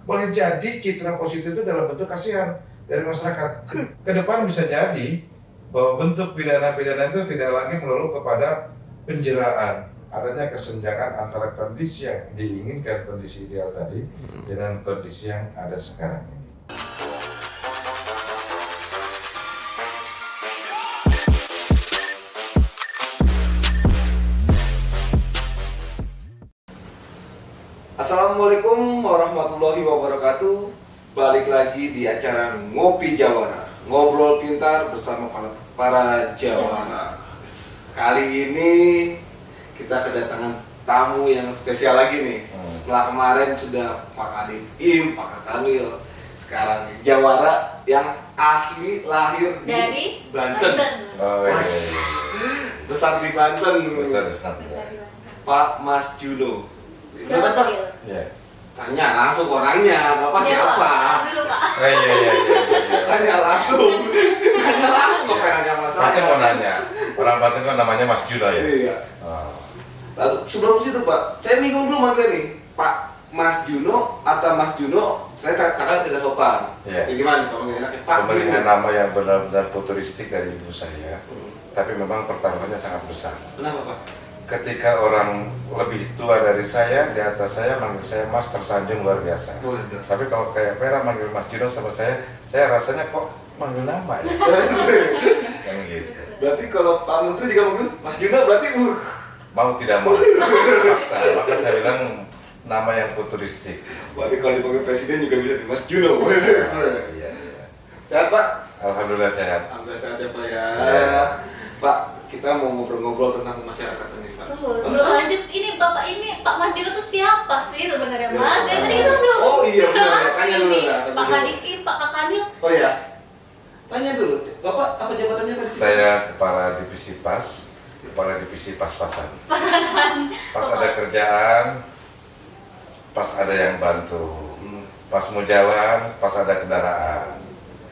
boleh jadi citra positif itu dalam bentuk kasihan dari masyarakat. Ke depan bisa jadi bahwa bentuk pidana-pidana itu tidak lagi melulu kepada penjeraan. Adanya kesenjangan antara kondisi yang diinginkan, kondisi ideal tadi, dengan kondisi yang ada sekarang ini. Assalamualaikum warahmatullahi wabarakatuh. Balik lagi di acara Ngopi Jawara, ngobrol pintar bersama para Jawara. Kali ini kita kedatangan tamu yang spesial lagi nih. Setelah kemarin sudah Pak Adif Im, Pak Katanwil, sekarang Jawara yang asli lahir dari di Banten. Oh, iya. Besar di Banten. Besar. Pak Mas Juno. Siapa tuh? Ya. Tanya langsung orangnya, Bapak siapa? Dulu, Pak. Iya. Tanya langsung. Tanya langsung apa yang nanya sama Pasti saya? mau nanya. Orang Banten kan namanya Mas Juno ya. Iya. Oh. Lalu sebelum situ Pak, saya bingung dulu materi. Pak Mas Juno atau Mas Juno, saya sangat tidak sopan. Iya. Ya gimana kalau nggak enaknya Pak? Pemilihan Juno. nama yang benar-benar futuristik dari ibu saya, tapi memang pertaruhannya sangat besar. Kenapa Pak? Ketika orang lebih tua dari saya, di atas saya manggil saya Mas, tersanjung luar biasa. Oh, iya. Tapi kalau kayak Vera manggil Mas Juno sama saya rasanya kok manggil nama ya. Yang gitu. Berarti kalau Pak Menteri juga manggil Mas Juno berarti Mau tidak mau, paksa. Maka saya bilang nama yang futuristik. berarti kalau dipanggil presiden juga bisa Mas Juno. Iya. Sehat Pak? Alhamdulillah sehat. Alhamdulillah sehat ya Pak ya. Iya. Pak, kita mau ngobrol-ngobrol tentang masyarakat ini Pak. Tunggu, sebelum lanjut ini Bapak ini Pak Mas Juno tuh siapa sih sebenarnya Mas? Dari tadi kita belum. Oh iya benar, bahas tanya ini. dulu lah. Pak Kadif Im, Pak Kakanil. Oh iya. Tanya dulu, Bapak apa jabatannya Pak? Saya kepala divisi pas-pasan. Pasasan. Pas ada kerjaan, pas ada yang bantu, pas mau jalan, pas ada kendaraan.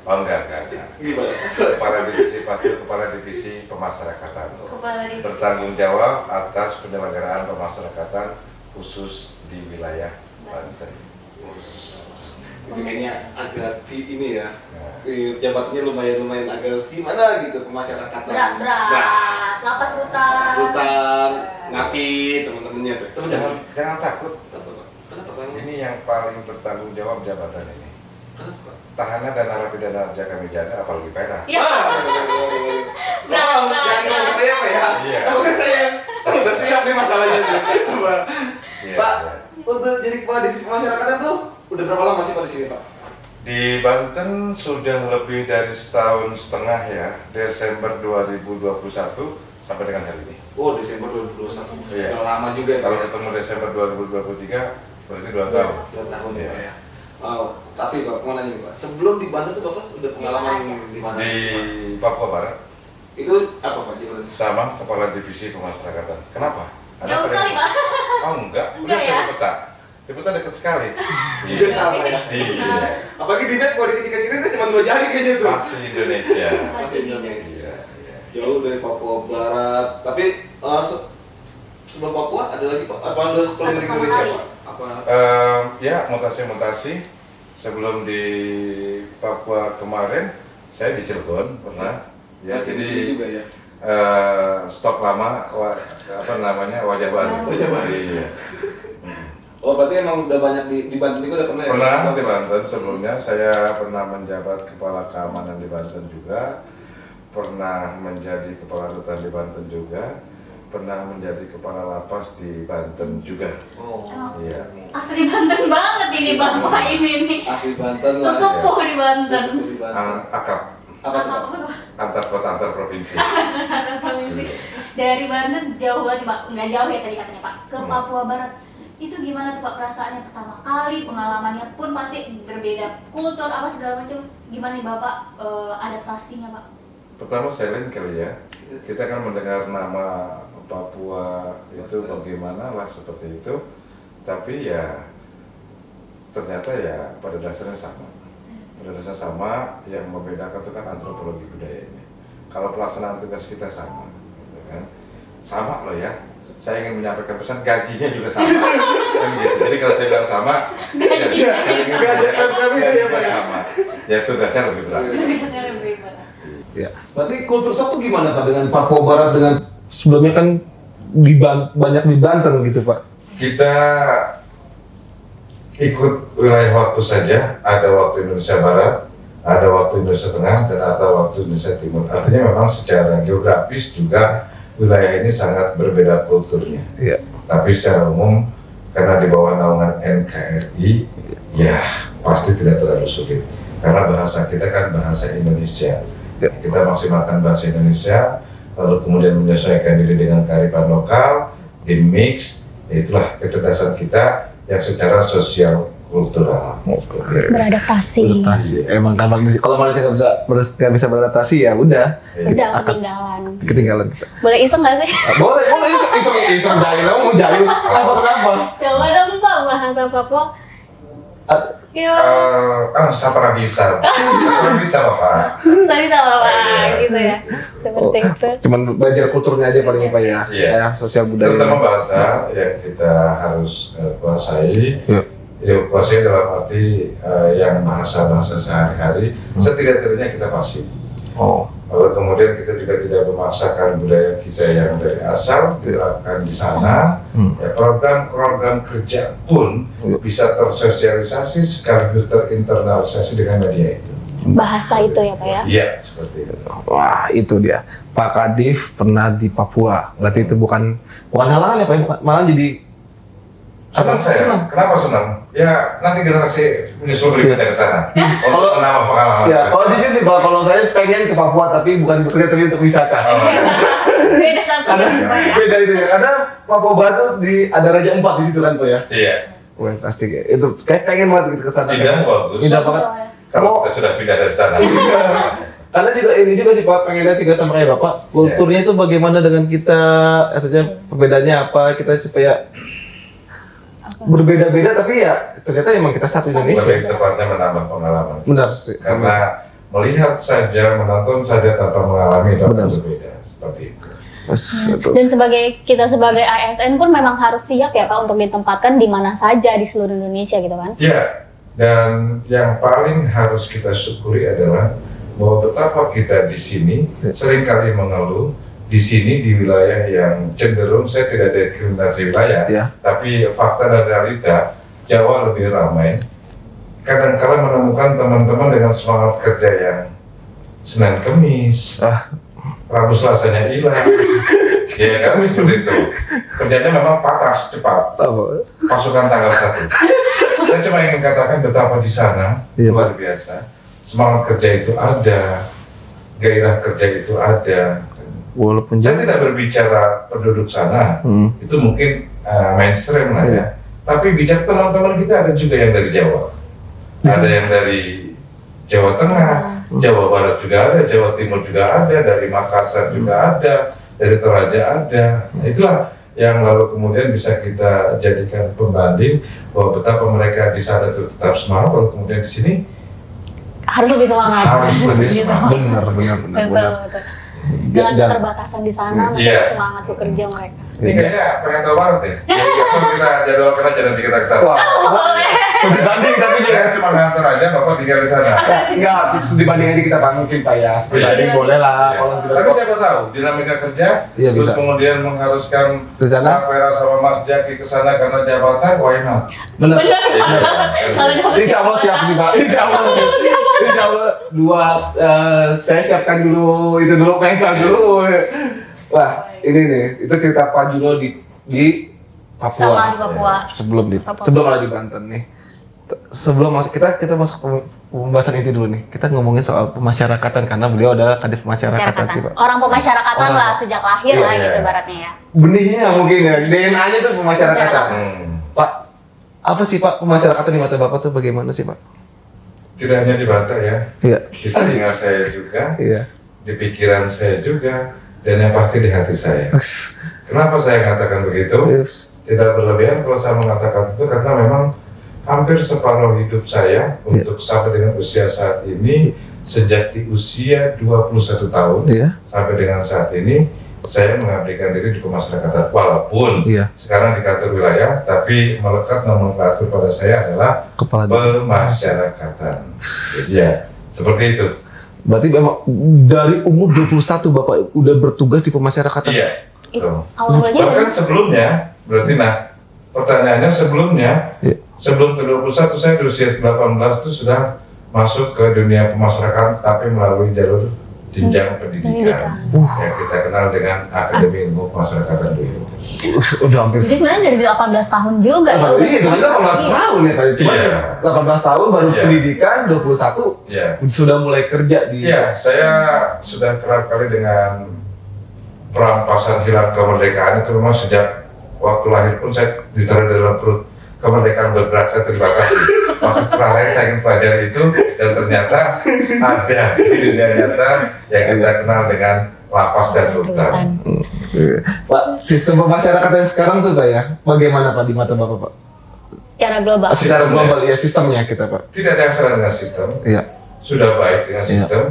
Oh enggak. Gimana? Kepala divisi pas itu kepala divisi pemasyarakatan. Kepala Divisi. Bertanggung jawab atas penyelenggaraan pemasyarakatan khusus di wilayah Banten. Ini kayaknya agak ini ya. Nah, Jabatannya lumayan agak gimana gitu pemasyarakatan. Berat. Lapas Rutan. Sultan, Ngapi, teman-temannya tuh. jangan takut. Kenapa Pak? Ini yang paling bertanggung jawab jabatan ini. Kenapa? Tahanan dan narapidana aja kami jaga, apalagi Vera. Ya. Jangan ngomong ke saya Pak ya. Iya. Kalau saya udah siap nih masalahnya nih. Iya, Pak, iya. untuk jadi kepala divisi pemasyarakatan tuh udah berapa lama sih Pak di sini Pak? Di Banten sudah lebih dari setahun setengah ya, Desember 2021 sampai dengan hari ini. Oh, Desember 2021. Iya. Udah lama juga Kalau Pak ya? ketemu Desember 2023, berarti 2 tahun. 2 tahun Iya. Pak ya. Oh, tapi Pak, mau nanya nih, Pak. Sebelum di Banten tuh Bapak udah pengalaman di mana? Di Papua Barat, Itu apa Pak? Gimana? sama kepala divisi pemasyarakatan. Kenapa? Jauh sekali Pak. Oh enggak, Enggak udah ya? di peta. Di peta dekat sekali. Iya. Ya. Iya. Apalagi di map kalau dikecil-kecilin itu cuma 2 jari kayaknya tuh. Masih Indonesia. Masih Indonesia. Iya. Jauh dari Papua Barat. Tapi sebelum Papua ada lagi Pak? Apa ada keliling Pertama Indonesia kali. Pak? Apa? Ya mutasi-mutasi. Sebelum di Papua kemarin, saya di Cirebon pernah. Ya, Masih di sini jadi juga ya. stok lama, wajah baru. Wajah baru. Iya. Oh, berarti emang udah banyak di Banten juga udah pernah ya? Pernah di Banten sebelumnya, saya pernah menjabat kepala keamanan di Banten juga, pernah menjadi kepala rutan di Banten juga, pernah menjadi kepala lapas di Banten juga. Oh. Iya. Asli Banten banget ini Bapak ini nih. Asli Banten lah. Sesepuh di Banten. Sesepuh di Banten. Akap Apa tuh Pak? antar kota antar provinsi. Provinsi. Dari Banten jauh banget Pak, nggak jauh ya tadi katanya Pak, ke Hmm. Papua Barat. Itu gimana tuh Pak perasaannya pertama kali, pengalamannya pun pasti berbeda, kultur apa segala macam. Gimana nih Bapak adaptasinya Pak? Pertama Selin kali ya, kita kan mendengar nama Papua itu bagaimana lah seperti itu, tapi ya ternyata ya pada dasarnya sama. Pada dasarnya sama, yang membedakan itu kan antropologi budayanya. Kalau pelaksanaan tugas kita sama, gitu kan? Sama loh ya. Saya ingin menyampaikan pesan, gajinya juga sama. kan gitu. Jadi kalau saya bilang sama, Gaji. sama. Ya tugasnya lebih berat. Tugasnya lebih berat. Ya. Berarti kultur shock tuh gimana Pak dengan Papua Barat dengan sebelumnya kan banyak di Banten gitu Pak? Kita ikut wilayah waktu saja, ada waktu Indonesia Barat, ada waktu Indonesia Tengah, dan ada waktu Indonesia Timur. Artinya memang secara geografis juga wilayah ini sangat berbeda kulturnya. Iya. Tapi secara umum karena di bawah naungan NKRI, ya pasti tidak terlalu sulit. Karena bahasa kita kan bahasa Indonesia. Ya. Kita maksimalkan bahasa Indonesia, lalu kemudian menyesuaikan diri dengan kearifan lokal, di mix, itulah kecerdasan kita yang secara sosial kultural. Beradaptasi. Emang kan kalau manusia nggak bisa beradaptasi ya udah Udah akan ketinggalan. ketinggalan kita. Boleh iseng nggak sih? Boleh iseng jahil, kamu mau jahil kenapa? Coba dong Pak bahasa Papua. Yo, Satara bisa Bapak. tadi salah Pak, gitu ya. Seperti itu. Cuman belajar kulturnya aja paling apa ya, Iya. ya sosial budaya. Terutama bahasa yang kita harus kuasai. Iya. Ya, kuasai dalam arti yang bahasa-bahasa sehari-hari, setidak-tidaknya kita pasti. Oh. Lalu kemudian kita juga tidak memaksakan budaya kita yang dari asal diterapkan di sana. Ya, program-program kerja pun bisa tersosialisasi sekaligus terinternalisasi dengan media itu. Bahasa itu ya Pak ya? Iya, seperti itu. Wah, itu dia. Pak Kadif pernah di Papua. Berarti itu bukan halangan ya Pak, malah jadi Senang saya. Kenapa senang? Ya nanti generasi menyusul berikutnya ke sana. Untuk menambah pengalaman. Ya, kalau jujur sih kalau saya pengen ke Papua tapi bukan bekerja tapi untuk wisata. Beda sama Beda itu ya, karena Papua Barat tuh ada Raja 4 di situ kan Pak ya. Iya. Wah, pasti itu kayak pengen banget gitu ke sana. Indah, bagus. Indah banget. Kalau kita sudah pindah dari sana. Karena juga ini juga sih Pak, pengen lihat juga sama kayak Bapak, kulturnya itu bagaimana dengan kita, maksudnya perbedaannya apa, kita supaya berbeda-beda tapi ya ternyata emang kita satu Indonesia. Lebih tepatnya menambah pengalaman. Benar sih. Karena melihat saja, menonton saja tanpa mengalami itu Benar. akan berbeda. Seperti itu. Dan kita sebagai ASN pun memang harus siap ya Pak untuk ditempatkan di mana saja di seluruh Indonesia gitu kan? Ya, dan yang paling harus kita syukuri adalah bahwa betapa kita di sini seringkali mengeluh di sini di wilayah yang cenderung, saya tidak diskriminasi wilayah, Ya. tapi fakta dan realita Jawa lebih ramai. Kadang-kala menemukan teman-teman dengan semangat kerja yang Senin Kemis, Rabu Selasanya hilang, ya kan seperti itu. Kerjanya memang patah cepat, pasukan tanggal 1. Saya cuma ingin katakan betapa di sana luar biasa, semangat kerja itu ada, gairah kerja itu ada. Walaupun Saya tidak berbicara penduduk sana, itu mungkin mainstream lah ya. Tapi bicara teman-teman kita ada juga yang dari Jawa, ada yang dari Jawa Tengah, Jawa Barat juga ada, Jawa Timur juga ada, dari Makassar juga ada, dari Toraja ada. Nah, itulah yang lalu kemudian bisa kita jadikan pembanding bahwa betapa mereka di sana tetap semangat, lalu kemudian di sini Harus lebih semangat. Harus lebih semangat. benar. Betul. Dengan keterbatasan di sana masih Iya. semangat bekerja mereka. ini kayaknya pengen tahu banget ya. Jadi kita jadwalkan aja nanti kita ke sana. Dibanding tapi Saya cuma ngantor aja, Bapak tinggal di sana. enggak, dibanding aja kita mungkin Pak ya. Dibanding boleh lah kalau Tapi siapa tahu dinamika kerja, Iya, terus bisa. kemudian mengharuskan Ke sana? Pak Pera sama Mas Jaki ke sana karena jabatan, why not? Benar. Kalau Insya Allah siap sih Pak. Insya Allah saya siapkan dulu itu dulu mental dulu. Wah ini nih itu cerita Pak Juno di Papua. Sama di Papua. Sebelum ada di Banten nih. Sebelum kita masuk ke pembahasan itu dulu nih. Kita ngomongin soal pemasyarakatan karena beliau adalah kadif pemasyarakatan sih Pak. Orang pemasyarakatan Orang. lah sejak lahir lah Iya. gitu ibaratnya ya. Benihnya mungkin ya, DNA-nya tuh pemasyarakatan. Hmm. Pak, apa sih Pak pemasyarakatan di mata Bapak tuh bagaimana sih Pak? Tidak hanya di Batak ya, Iya. di telinga saya juga, Iya. di pikiran saya juga, dan yang pasti di hati saya. Kenapa saya katakan begitu? Yes. Tidak berlebihan kalau saya mengatakan itu karena memang hampir separuh hidup saya untuk sampai dengan usia saat ini, sejak di usia 21 tahun Iya. sampai dengan saat ini, saya mengabdikan diri di pemasyarakatan walaupun Iya. sekarang di kantor wilayah, tapi melekat nomenklatur pada saya adalah Kepala pemasyarakatan. Jadi ya seperti itu. Berarti memang dari umur 21 Bapak udah bertugas di pemasyarakatan. Iya. Betul. Awal mulanya Bahkan sebelumnya, berarti pertanyaannya sebelumnya, Iya. sebelum ke 21 saya di usia 18 itu sudah masuk ke dunia pemasyarakatan tapi melalui jalur jenjang pendidikan yang kita kenal dengan Akademi Ilmu Pemasyarakatan dulu. Udah hampir. Jadi sebenarnya dari 18 tahun juga ya. Iya, itu kan 18 tahun ya tadi. Cuma Iya. 18 tahun baru Iya. pendidikan, 21 Iya. sudah mulai kerja di. Iya, saya sudah kerap kali dengan perampasan hilang kemerdekaan itu memang sejak waktu lahir pun saya ditaruh dalam perut kemerdekaan bergerak, saya terima kasih. Maka setelah lahir saya ingin pelajari itu dan ternyata ada di dunia nyata yang kita kenal dengan lapas dan rutan. Pak, sistem pemasyarakatan yang sekarang tuh Pak ya, bagaimana Pak di mata Bapak Pak? Secara global. Secara global ya sistemnya kita Pak. Tidak ada yang salah dengan sistem, Iya. sudah baik dengan sistem.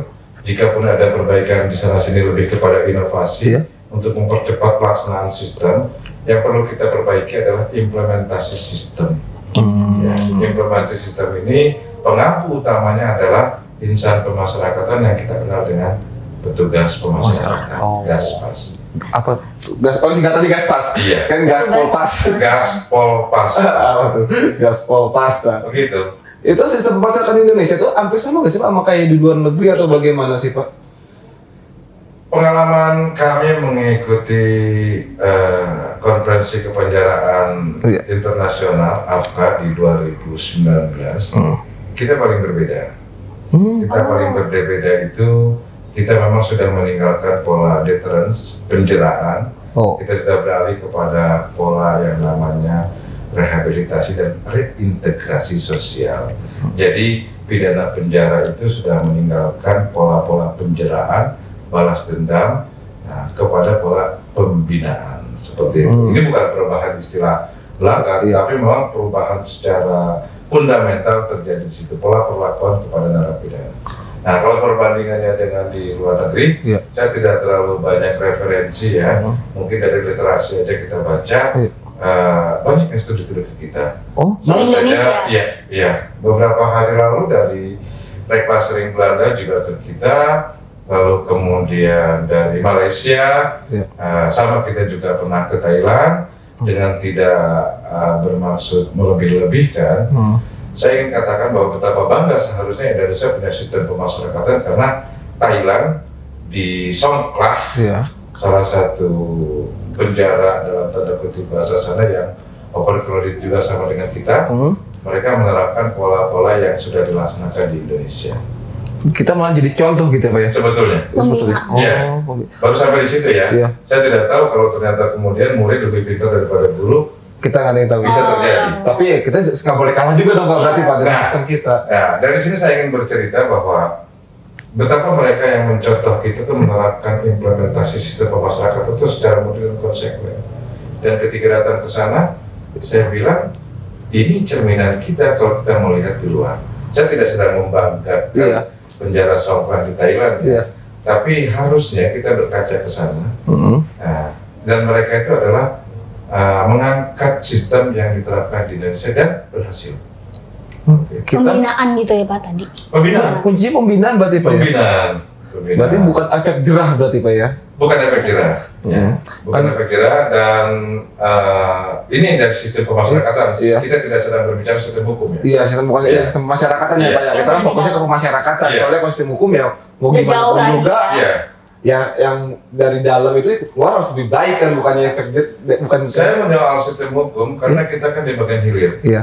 Jikapun ada perbaikan di sana sini lebih kepada inovasi Iya. untuk mempercepat pelaksanaan sistem, yang perlu kita perbaiki adalah implementasi sistem. Ya, implementasi sistem ini pengampu utamanya adalah insan pemasyarakatan yang kita kenal dengan petugas pemasyarakatan, Oh. Gaspas. Apa? Gas, oh singkatannya Gaspas. Iya. Kan Gaspolpas. Gaspolpas. Apa tuh? Gaspolpas. Pak. Begitu. Itu sistem pemasyarakatan Indonesia itu hampir sama nggak sih Pak sama kayak di luar negeri atau bagaimana sih Pak? Pengalaman kami mengikuti konferensi kepenjaraan Iya. internasional AFCA di 2019, kita paling berbeda. Kita paling berbeda itu kita memang sudah meninggalkan pola deterrence, penjeraan. Oh. Kita sudah beralih kepada pola yang namanya rehabilitasi dan reintegrasi sosial. Jadi pidana penjara itu sudah meninggalkan pola-pola penjeraan, balas dendam, kepada pola pembinaan seperti itu. Ini bukan perubahan istilah belaka, Iya. tapi memang perubahan secara fundamental terjadi di situ, pola perlakuan kepada narapidana. Nah, kalau perbandingannya dengan di luar negeri, Iya. saya tidak terlalu banyak referensi ya. Mungkin dari literasi aja kita baca, Iya. banyak yang studi-studi ke kita. Oh, Di Indonesia? Iya. Beberapa hari lalu dari Reklastering Belanda juga ke kita, lalu kemudian dari Malaysia, Iya. sama kita juga pernah ke Thailand, dengan tidak bermaksud melebih-lebihkan. Saya ingin katakan bahwa betapa bangga seharusnya Indonesia punya sistem pemasyarakatan karena Thailand di Songkhla, Iya. salah satu penjara dalam tanda kutip bahasa sana yang open credit juga sama dengan kita, mereka menerapkan pola-pola yang sudah dilaksanakan di Indonesia. Kita malah jadi contoh gitu ya Pak ya? Sebetulnya. Sebetulnya. Iya. Oh, Baru sampai di situ ya. Iya. Saya tidak tahu kalau ternyata kemudian murid lebih pintar daripada guru, kita nggak ada yang tahu. bisa terjadi. Tapi ya kita nggak boleh kalah juga dong Pak berarti Pak dengan Nah. sistem kita. Nah, dari sini saya ingin bercerita bahwa betapa mereka yang mencontoh kita itu menerapkan implementasi sistem pemasyarakatan itu secara mudah dan konsekuen. Dan ketika datang ke sana, saya bilang ini cerminan kita kalau kita melihat di luar. Saya tidak sedang membanggakan Iya. penjara Songkhla di Thailand, Iya. tapi harusnya kita berkaca ke sana. Nah, dan mereka itu adalah mengangkat sistem yang diterapkan di Indonesia dan berhasil. Kita Pembinaan gitu ya Pak tadi. Pembinaan. kuncinya pembinaan berarti Pak ya? Pembinaan. Berarti bukan efek jerah berarti Pak ya? Bukan efek jerah, ya. Bukan efek jerah dan ini dari sistem pemasyarakatan. Iya. Kita tidak sedang berbicara sistem hukum ya. Iya, sistem bukan Iya. sistem pemasyarakatan ya Iya. Pak ya. Kita kan fokusnya ke pemasyarakatan. Iya. Soalnya kalau sistem hukum ya mau Udah gimana jauh pun lagi, juga Iya. ya yang dari dalam itu keluar harus lebih baik kan bukannya efek bukan Saya menyoal sistem hukum karena kita kan di bagian hilir. Iya.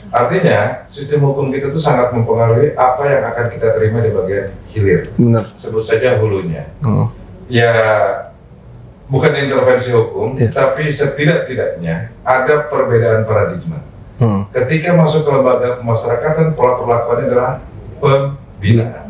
Artinya sistem hukum kita itu sangat mempengaruhi apa yang akan kita terima di bagian hilir. Benar. Sebut saja hulunya. Oh. Ya bukan intervensi hukum, Iya. tapi setidak-tidaknya ada perbedaan paradigma. Hmm. Ketika masuk ke lembaga pemasyarakatan, pola perlakuannya adalah pembinaan.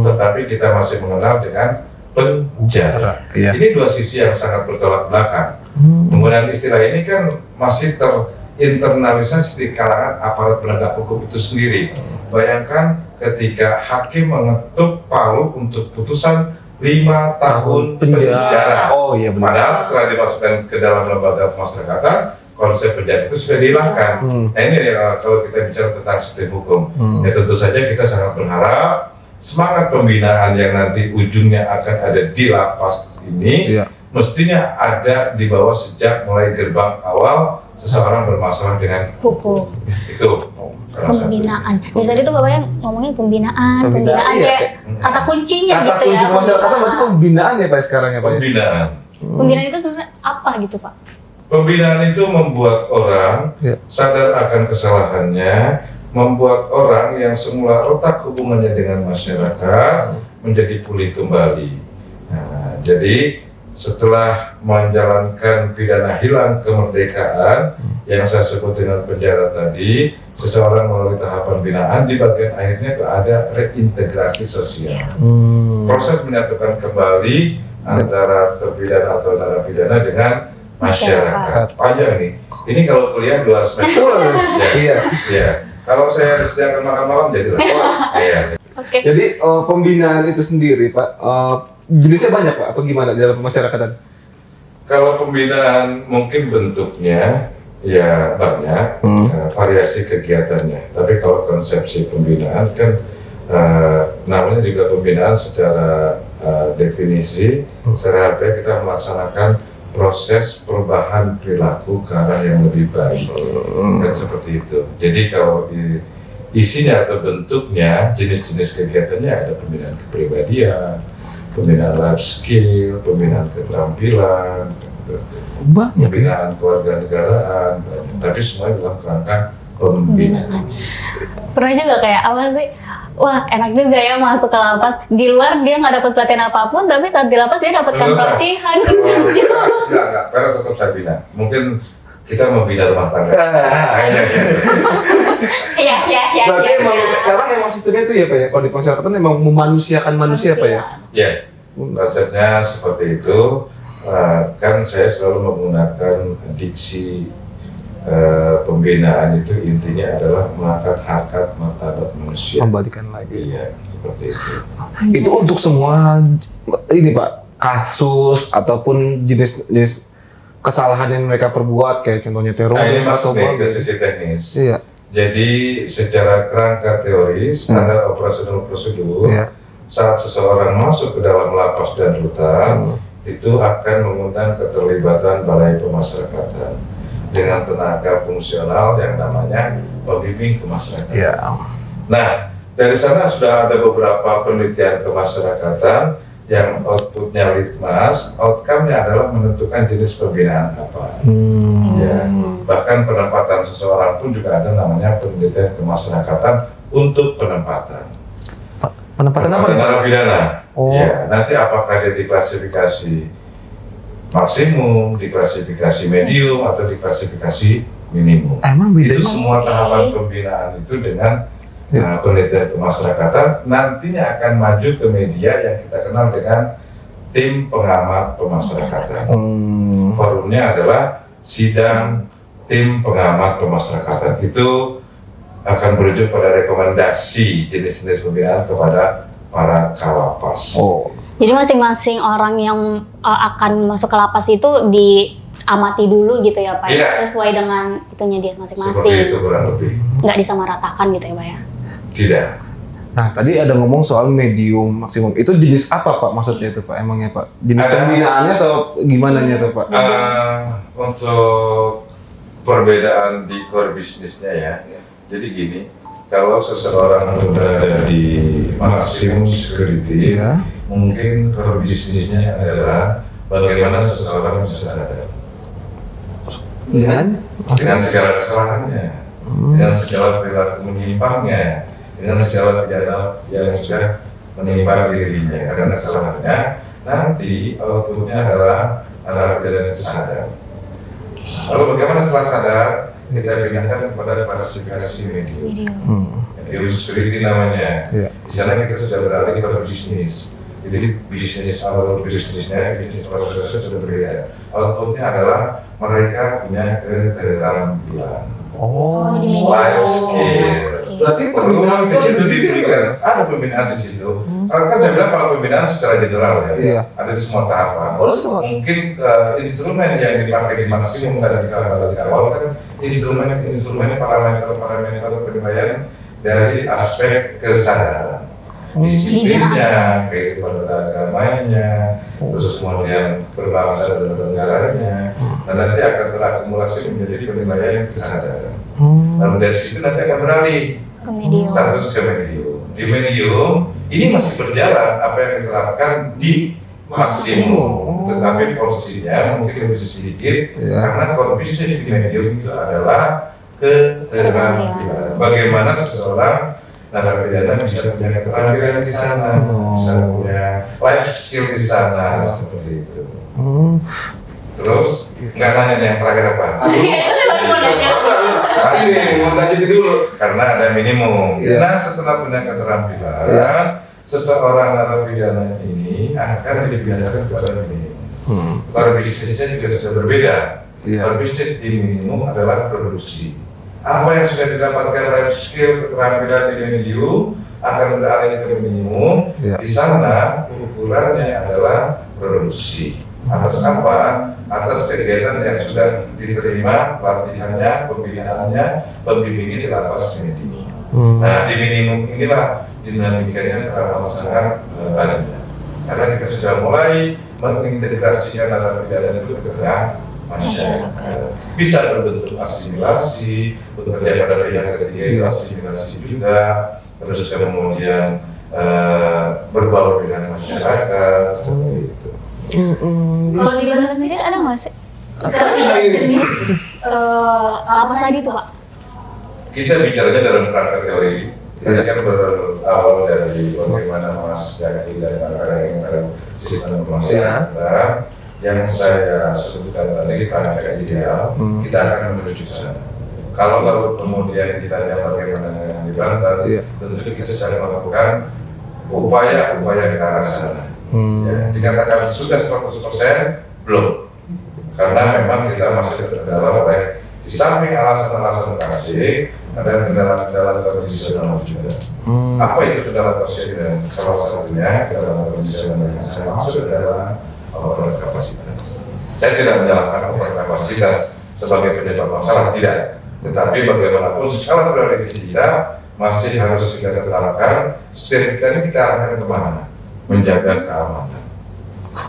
Tetapi kita masih mengenal dengan penjara. Iya. Ini dua sisi yang sangat bertolak belakang. Penggunaan istilah ini kan masih terinternalisasi di kalangan aparat penegak hukum itu sendiri. Bayangkan ketika hakim mengetuk palu untuk putusan 5 tahun penjara. Oh iya benar. Padahal setelah dimasukkan ke dalam lembaga pemasyarakatan, konsep penjara itu sudah dihilangkan. Nah ini ya, kalau kita bicara tentang sistem hukum, ya tentu saja kita sangat berharap semangat pembinaan yang nanti ujungnya akan ada di lapas ini, mestinya ada di bawah sejak mulai gerbang awal seseorang bermasalah dengan hukum. Itu Pembinaan. Dari tadi tuh bapaknya ngomongin pembinaan kayak kata kuncinya Kata gitu kunci ya. pemasyarakatan berarti pembinaan ya Pak sekarang ya Pak? pembinaan. Pembinaan itu sebenarnya apa gitu Pak? Pembinaan itu membuat orang sadar akan kesalahannya, membuat orang yang semula retak hubungannya dengan masyarakat menjadi pulih kembali. Nah, jadi setelah menjalankan pidana hilang kemerdekaan yang saya sebut dengan penjara tadi, seseorang melalui tahapan binaan di bagian akhirnya itu ada reintegrasi sosial. Proses menyatukan kembali antara terpidana atau narapidana dengan masyarakat. Panjang nih. Ini kalau kuliah 2 semester. Iya. Kalau saya disediakan makan malam jadi lah. Iya. Oke. Jadi pembinaan itu sendiri Pak, jenisnya banyak Pak, apa gimana di dalam pemasyarakatan? Kalau pembinaan mungkin bentuknya ya banyak, variasi kegiatannya. Tapi kalau konsepsi pembinaan kan namanya juga pembinaan secara definisi, secara harfiah kita melaksanakan proses perubahan perilaku ke arah yang lebih baik. Kan seperti itu. Jadi kalau isinya atau bentuknya, jenis-jenis kegiatannya ada pembinaan kepribadian, pembinaan life skill, pembinaan keterampilan, Banyak pembinaan kewarganegaraan, tapi semua dalam kerangka pembinaan. Pernah juga kayak apa sih? Wah enak juga ya masuk ke lapas. Di luar dia nggak dapat pelatihan apapun, tapi saat di lapas dia dapatkan pelatihan. Enggak, karena tetap saya bina. Mungkin kita membina rumah tangga. Iya. Berarti emang sekarang emang sistemnya itu ya Pak ya, kalau di pemasyarakatan emang memanusiakan manusia Pak ya? Ya, konsepnya seperti itu. Kan saya selalu menggunakan diksi pembinaan itu intinya adalah mengangkat harkat martabat manusia. Kembalikan lagi. Iya, seperti itu. Itu untuk semua ini Pak, kasus ataupun jenis kesalahan yang mereka perbuat kayak contohnya Ini teroris atau masuk nih ke apa? sisi teknis. Iya. Jadi secara kerangka teori, standar operasional prosedur, saat seseorang masuk ke dalam lapas dan rutan, itu akan mengundang keterlibatan balai pemasyarakatan dengan tenaga fungsional yang namanya pembimbing kemasyarakatan. Nah, dari sana sudah ada beberapa penelitian kemasyarakatan yang outputnya litmas, outcome-nya adalah menentukan jenis pembinaan apa. Ya, bahkan penempatan seseorang pun juga ada namanya penelitian kemasyarakatan untuk penempatan. Penempatan apa? Narapidana. Oh. Ya, nanti apakah dia diklasifikasi maksimum, diklasifikasi medium, atau diklasifikasi minimum. Emang beda? Itu semua tahapan pembinaan itu dengan penelitian kemasyarakatan nantinya akan maju ke media yang kita kenal dengan tim pengamat pemasyarakatan. Forumnya adalah sidang tim pengamat pemasyarakatan. Itu akan berujung pada rekomendasi jenis-jenis pembinaan kepada para kalapas. Jadi masing-masing orang yang akan masuk ke lapas itu diamati dulu gitu ya Pak, sesuai dengan itunya dia masing-masing. Seperti itu kurang lebih. Nggak disamaratakan gitu ya Pak ya? Tidak. Nah tadi ada ngomong soal medium maksimum. Itu jenis apa Pak maksudnya itu Pak? Emangnya Pak? Jenis pembinaannya atau gimana tuh Pak? Untuk perbedaan di core bisnisnya ya. Jadi gini, kalau seseorang berada di maksimum security, mungkin core bisnisnya adalah bagaimana seseorang bisa sadar dengan segala kesalahannya, dengan segala perilaku menyimpangnya, dengan segala pidana yang sudah menimpa dirinya karena kesalahannya. Nanti outputnya adalah narapidana itu sadar. Lalu bagaimana setelah sadar? Kita pindahkan kepada klasifikasi medium. Medium security namanya. Di sana kita sudah beralih ke bisnis. Jadi bisnis alur bisnisnya, bisnis prosesnya sudah berbeda. Outputnya adalah mereka punya keterampilan. Di media. Life skill. Berarti Perumahan kecil di situ juga ada pembinaan di situ. Karena kan saya bilang kalau pembinaan secara general ya, Iya. ada di semua tahapan. Oh, semua. Mungkin instrumen yang dipakai di maksimum tadi kalau di awal kan instrumennya parameter penilaian dari aspek kesadaran. Disiplinnya, kehidupan agamanya, terus kemudian berbangsa dan bernegaranya, dan nanti akan terakumulasi menjadi penilaian kesadaran. Lalu dari situ nanti akan beralih Ke medium. status ke medium. Di medium ini masih berjalan apa yang diterapkan di maksimum, tetapi posisinya mungkin lebih sedikit karena kondisi di medium itu adalah keterampilan. Bagaimana seseorang narapidana bisa punya keterampilan di sana, bisa punya life skill di sana, seperti itu. Terus nggak nanya yang terakhir apa? mau tanya gitu dulu. Karena ada minimum. Iya. Nah, setelah punya keterampilan, seseorang narapidana ini akan dipindahkan kepada minimum. Para bisnisnya juga sudah berbeda. Para bisnis di minimum adalah produksi. Apa yang sudah didapatkan life skill keterampilan di medium akan beralih ke minimum. Di sana ukurannya adalah produksi. Atas apa? Atas kegiatan yang sudah diterima, pelatihannya, pembinaannya, pembimbingnya di lapas medium. Nah, di minimum inilah dinamikanya teramat sangat banyak. Karena kita sudah mulai mengintegrasikan narapidana itu ke tengah masyarakat. Bisa berbentuk asimilasi, bekerja pada pihak ketiga asimilasi juga, terus kemudian berbaur dengan masyarakat, seperti itu. Kalau di Banten sendiri ada nggak sih? Jenis lapas tadi tuh Pak? Kita bicaranya dalam kerangka teori. Kita kan berawal dari bagaimana Mas Jaki dan kawan-kawan yang tahu sistem pemasaran. Yang saya sebutkan tadi kerangka ideal, kita akan menuju ke sana. Kalau lalu kemudian kita lihat bagaimana yang di Banten, tentu kita sedang melakukan upaya-upaya ke arah sana. Ya, dikatakan sudah 100% belum, karena memang kita masih terkendala oleh di samping alasan-alasan kasih, ada kendala-kendala kondisional juga. Apa itu kendala kondisional? Salah satunya kendala kondisional yang saya maksud adalah over kapasitas. Saya tidak menyalahkan over kapasitas sebagai penyebab masalah, tidak. Tetapi bagaimanapun skala prioritas kita masih harus kita terapkan. Setiap kita akan kemana? Menjaga keamanan.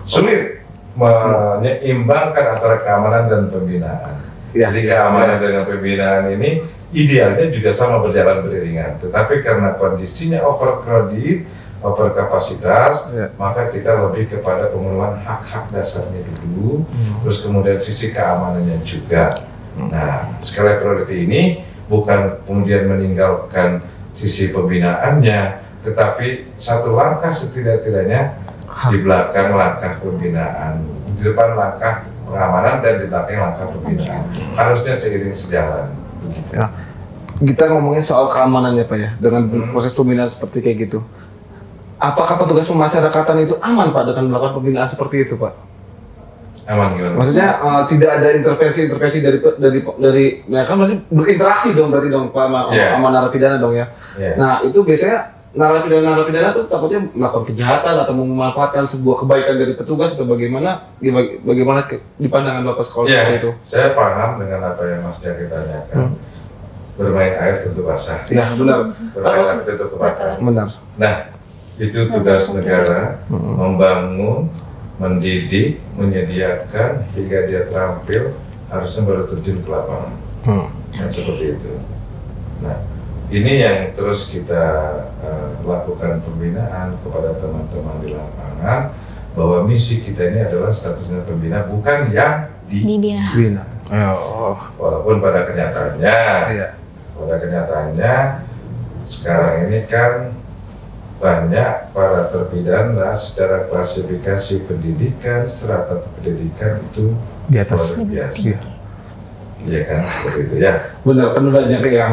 Sulit menyeimbangkan antara keamanan dan pembinaan. Jadi keamanan dengan pembinaan ini idealnya juga sama berjalan beriringan. Tetapi karena kondisinya overcrowded, overkapasitas, maka kita lebih kepada pemenuhan hak-hak dasarnya dulu, terus kemudian sisi keamanannya juga. Nah, skala priority ini bukan kemudian meninggalkan sisi pembinaannya, tetapi satu langkah setidak-tidaknya di belakang langkah pembinaan, di depan langkah pengamanan dan di belakang langkah pembinaan. Harusnya seiring sejalan. Begitu. Ya. Kita ngomongin soal keamanan ya Pak ya, dengan proses pembinaan seperti kayak gitu. Apakah petugas pemasyarakatan itu aman Pak dengan melakukan pembinaan seperti itu Pak? Aman gimana? Maksudnya tidak ada intervensi dari ya kan berarti berinteraksi dong berarti dong Pak sama narapidana dong ya. Nah itu biasanya narapidana tuh takutnya melakukan kejahatan atau memanfaatkan sebuah kebaikan dari petugas atau bagaimana di pandangan Bapak sekolah seperti itu? Saya paham dengan apa yang Mas Jaki tanyakan. Bermain air tentu basah. Ya benar. Bermain air tentu kebakaran. Benar. Nah, itu tugas negara membangun, mendidik, menyediakan hingga dia terampil harusnya baru terjun ke lapangan. Nah, seperti itu. Nah, ini yang terus kita lakukan pembinaan kepada teman-teman di lapangan bahwa misi kita ini adalah statusnya pembina, bukan yang dibina. Walaupun pada kenyataannya sekarang ini kan banyak para terpidana secara klasifikasi pendidikan, strata pendidikan itu di atas luar biasa. Iya kan, seperti itu ya. Benar, kan banyak yang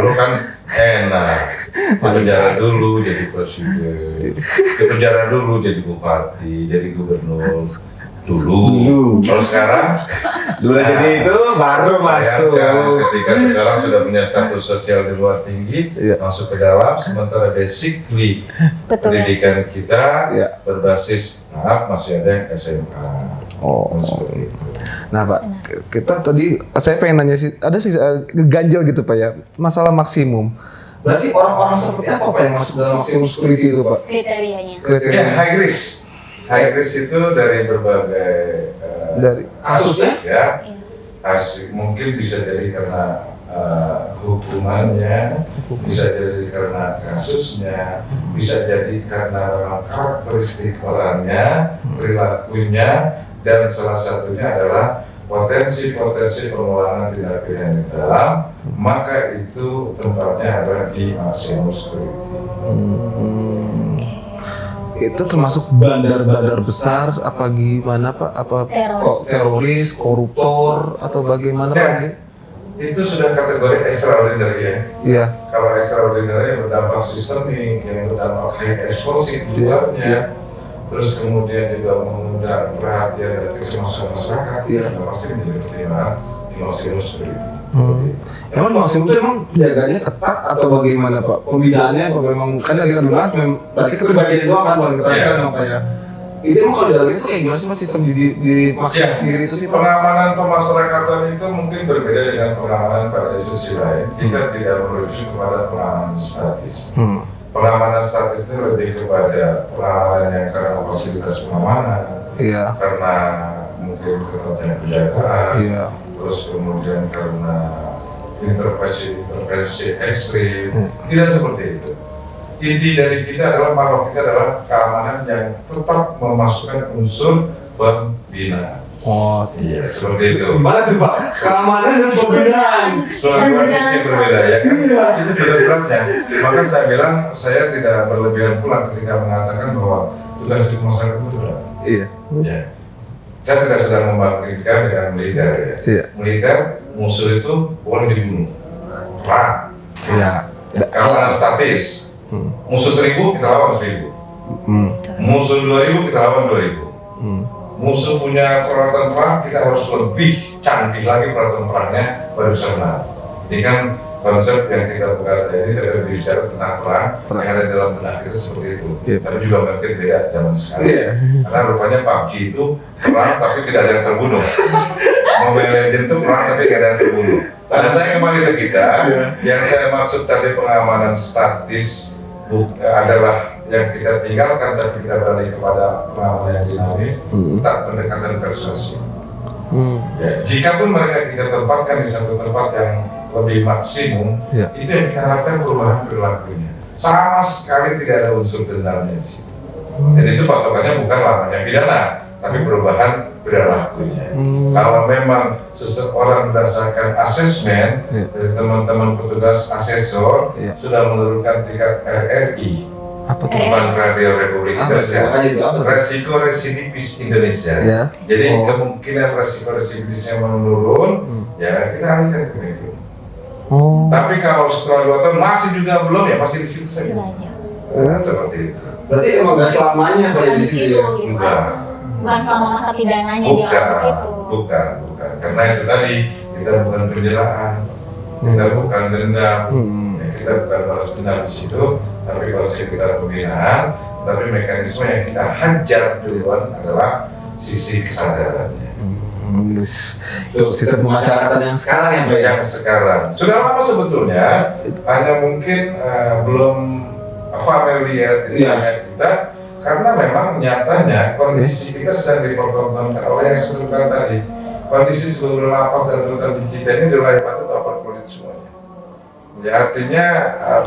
dulu kan enak, di penjara dulu jadi presiden, di penjara dulu jadi bupati, jadi gubernur. dulu. Kalau sekarang Dulu jadi itu baru masuk. Ketika sekarang sudah punya status sosial di luar tinggi, masuk ke dalam, sementara basically pendidikan kita berbasis masih ada yang SMA. Seperti itu. Nah Pak, kita tadi saya pengen nanya sih, ada sih ganjil gitu Pak ya, masalah maksimum. Berarti orang-orang seperti apa Pak yang masuk dalam maksimum security itu Pak? Kriterianya. Kriteria High risk. High risk itu dari berbagai dari kasusnya? Ya. Mungkin bisa jadi karena hukumannya, bisa jadi karena kasusnya, bisa jadi karena karakteristik orangnya, perilakunya, dan salah satunya adalah potensi-potensi pengulangan tindak pidana di dalam, maka itu tempatnya adalah di maksimum security. Itu termasuk bandar-bandar besar apa gimana Pak? Apa teroris, koruptor atau bagaimana Pak? Itu sudah kategori extraordinary ya. Iya. Kalau extraordinary berdampak sistemik, yang berdampak high explosive di luarnya, terus kemudian juga mengundang perhatian dan kecemasan masyarakat, pasti menjadi pertimbangan di maksimum security. Emang maksimum itu emang penjagaannya ketat atau bagaimana Pak? Pembinaannya apa memang kan tadi kan bilang berarti kepribadian doang kan paling ketat kan Pak ya? Itu emang kalau di dalam itu kayak gimana sih Pak sistem di maksimum sendiri itu sih Pak? Pengamanan pemasyarakatan itu mungkin berbeda dengan pengamanan pada institusi lain. Kita tidak merujuk kepada pengamanan statis. Pengamanan statis itu lebih kepada pengamanan yang karena fasilitas pengamanan, karena mungkin ketatnya penjagaan, terus kemudian karena intervensi ekstrim, tidak seperti itu. Inti dari kita adalah marwah kita adalah keamanan yang tetap memasukkan unsur pembinaan. Iya, seperti itu. Gimana tuh Pak? Keamanan dan pembinaan. Soal yang berbeda ya kan? Itu tidak beratnya. Maka saya bilang saya tidak berlebihan pula ketika mengatakan bahwa tugas di masyarakat itu berat. Iya. Saya tidak sedang membandingkan dengan militer ya. Militer musuh itu boleh dibunuh, perang. Keamanan statis. Musuh 1000 kita lawan 1000. Musuh 2000 kita lawan 2000. Musuh punya peralatan perang, kita harus lebih canggih lagi peralatan perangnya baru bisa menang. Ini kan konsep yang kita buka tadi tidak bicara tentang perang yang ada dalam benak kita seperti itu. Tapi juga mungkin beda zaman sekarang. Karena rupanya PUBG itu perang tapi tidak ada yang terbunuh. Mobile Legends itu perang tapi tidak ada yang terbunuh. Nah saya kembali ke kita, yang saya maksud tadi pengamanan statis adalah yang kita tinggalkan tapi kita balik kepada pengamanan yang dinamis, tak pendekatan persuasif. Jika pun mereka kita tempatkan di satu tempat yang lebih maksimum, itu yang kita harapkan perubahan perilakunya. Sama sekali tidak ada unsur dendamnya di situ. Jadi itu patokannya bukan lamanya pidana, tapi perubahan perilakunya. Kalau memang seseorang berdasarkan asesmen dari teman-teman petugas asesor sudah menurunkan tingkat RRI, Bank Radio Republik Indonesia, resiko residivis Indonesia. Jadi kemungkinan resiko residivisnya menurun, ya kita alihkan ke medium. Tapi kalau setelah 2 tahun masih juga belum, ya masih di situ saja. Seperti itu. Berarti emang nggak selamanya Pak di situ ya? Bukan selama masa pidananya di situ. Bukan. Karena itu tadi kita bukan penjaraan, kita bukan dendam, kita bukan balas dendam di situ. Tapi konsep kita pembinaan, tapi mekanisme yang kita hajar duluan adalah sisi kesadarannya. Itu sistem pemasyarakatan yang sekarang ya Pak? Yang sekarang sudah lama sebetulnya, hanya mungkin belum familiar dengan kita, karena memang nyatanya kondisi kita sedang dipertontonkan oleh yang disebutkan tadi. Kondisi seluruh lapak dan rutan di kita ini wilayah patut overcrowded semuanya. Ya, artinya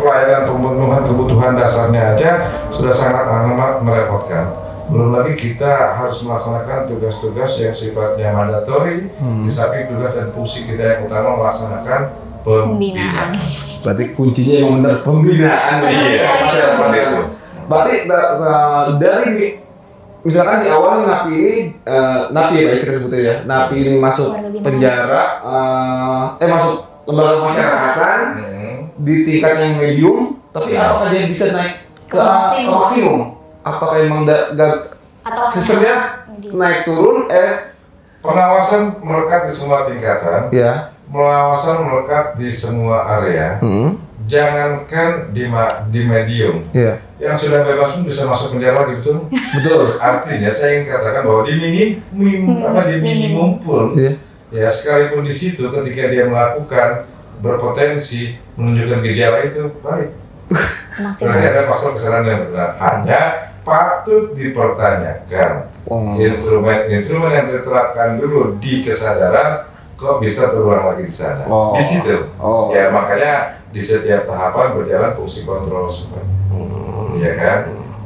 pelayanan pemenuhan kebutuhan dasarnya aja sudah sangat amat merepotkan. Belum lagi kita harus melaksanakan tugas-tugas yang sifatnya mandatori, di samping tugas dan fungsi kita yang utama melaksanakan pembinaan. Berarti kuncinya yang benar pembinaan. Iya, seperti itu. Berarti dari misalkan di awal napi ya Pak kita sebutnya ya, napi ini masuk penjara, masuk lembaga pemasyarakatan di tingkat yang medium, tapi apakah dia bisa naik ke maksimum? Apakah emang sistemnya naik turun pengawasan melekat di semua tingkatan. ya. Pengawasan melekat di semua area. Jangankan di medium. Iya. Yang sudah bebas pun bisa masuk penjara lagi, betul? Betul. Artinya saya ingin katakan bahwa di minimum pun Iya. ya sekalipun di situ ketika dia melakukan berpotensi menunjukkan gejala itu baik. Berarti ada pasal kesalahan yang benar. Hanya patut dipertanyakan instrumen yang diterapkan dulu di kesadaran kok bisa terulang lagi di sana. Di situ. Ya makanya di setiap tahapan berjalan fungsi kontrol seperti ya kan?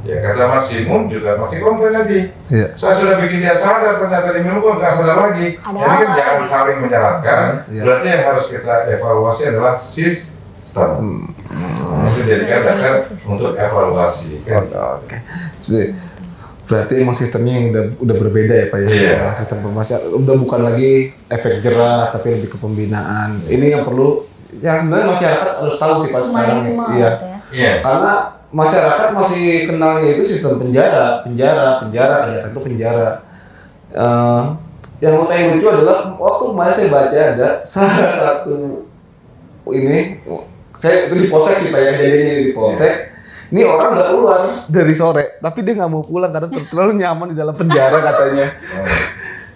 Ya kata maksimum juga masih komplain nanti. Iya. Saya sudah bikin dia sadar, ternyata di minum kok nggak sadar lagi. Jadi kan jangan saling menyalahkan. Berarti yang harus kita evaluasi adalah sistem. Itu jadikan dasar untuk evaluasi. Kan? Oke. Berarti emang sistemnya yang udah berbeda ya Pak ya? Iya. Sistem pemasaran udah bukan lagi efek jerah tapi lebih ke pembinaan. Ini yang perlu, yang sebenarnya masyarakat harus tahu sih Pak sekarang. Iya. Iya. Karena masyarakat masih kenalnya itu sistem penjara, kejahatan itu penjara. Yang paling lucu adalah waktu kemarin saya baca ada salah satu ini, saya itu di polsek sih Pak ya, kejadiannya di polsek. Ini orang udah keluar dari sore, tapi dia nggak mau pulang karena terlalu nyaman di dalam penjara katanya.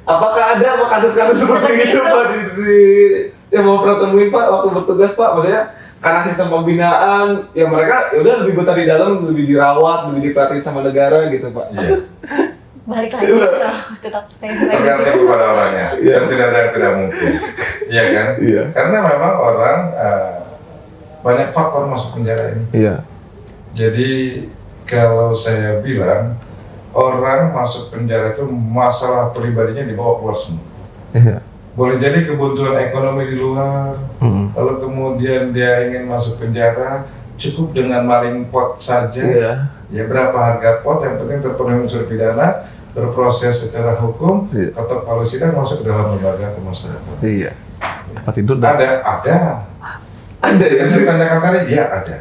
Apakah ada kasus-kasus seperti itu Pak di yang mau pernah temuin Pak waktu bertugas Pak? Maksudnya karena sistem pembinaan, ya mereka ya udah lebih betah di dalam, lebih dirawat, lebih diperhatiin sama negara gitu Pak. Iya. Balik lagi tetap stay Tergantung kepada orangnya. Dan tidak ada yang tidak mungkin. Iya kan? Iya. Karena memang orang banyak faktor masuk penjara ini. Iya. Jadi kalau saya bilang orang masuk penjara itu masalah pribadinya dibawa keluar semua. Iya. Boleh jadi kebutuhan ekonomi di luar, lalu kemudian dia ingin masuk penjara, cukup dengan maling pot saja. Iya. Ya berapa harga pot, yang penting terpenuhi unsur pidana, berproses secara hukum, ketok palu sidang masuk ke dalam lembaga pemasyarakatan. Iya. Tempat tidur Ada yang ditanyakan tadi, ya ada.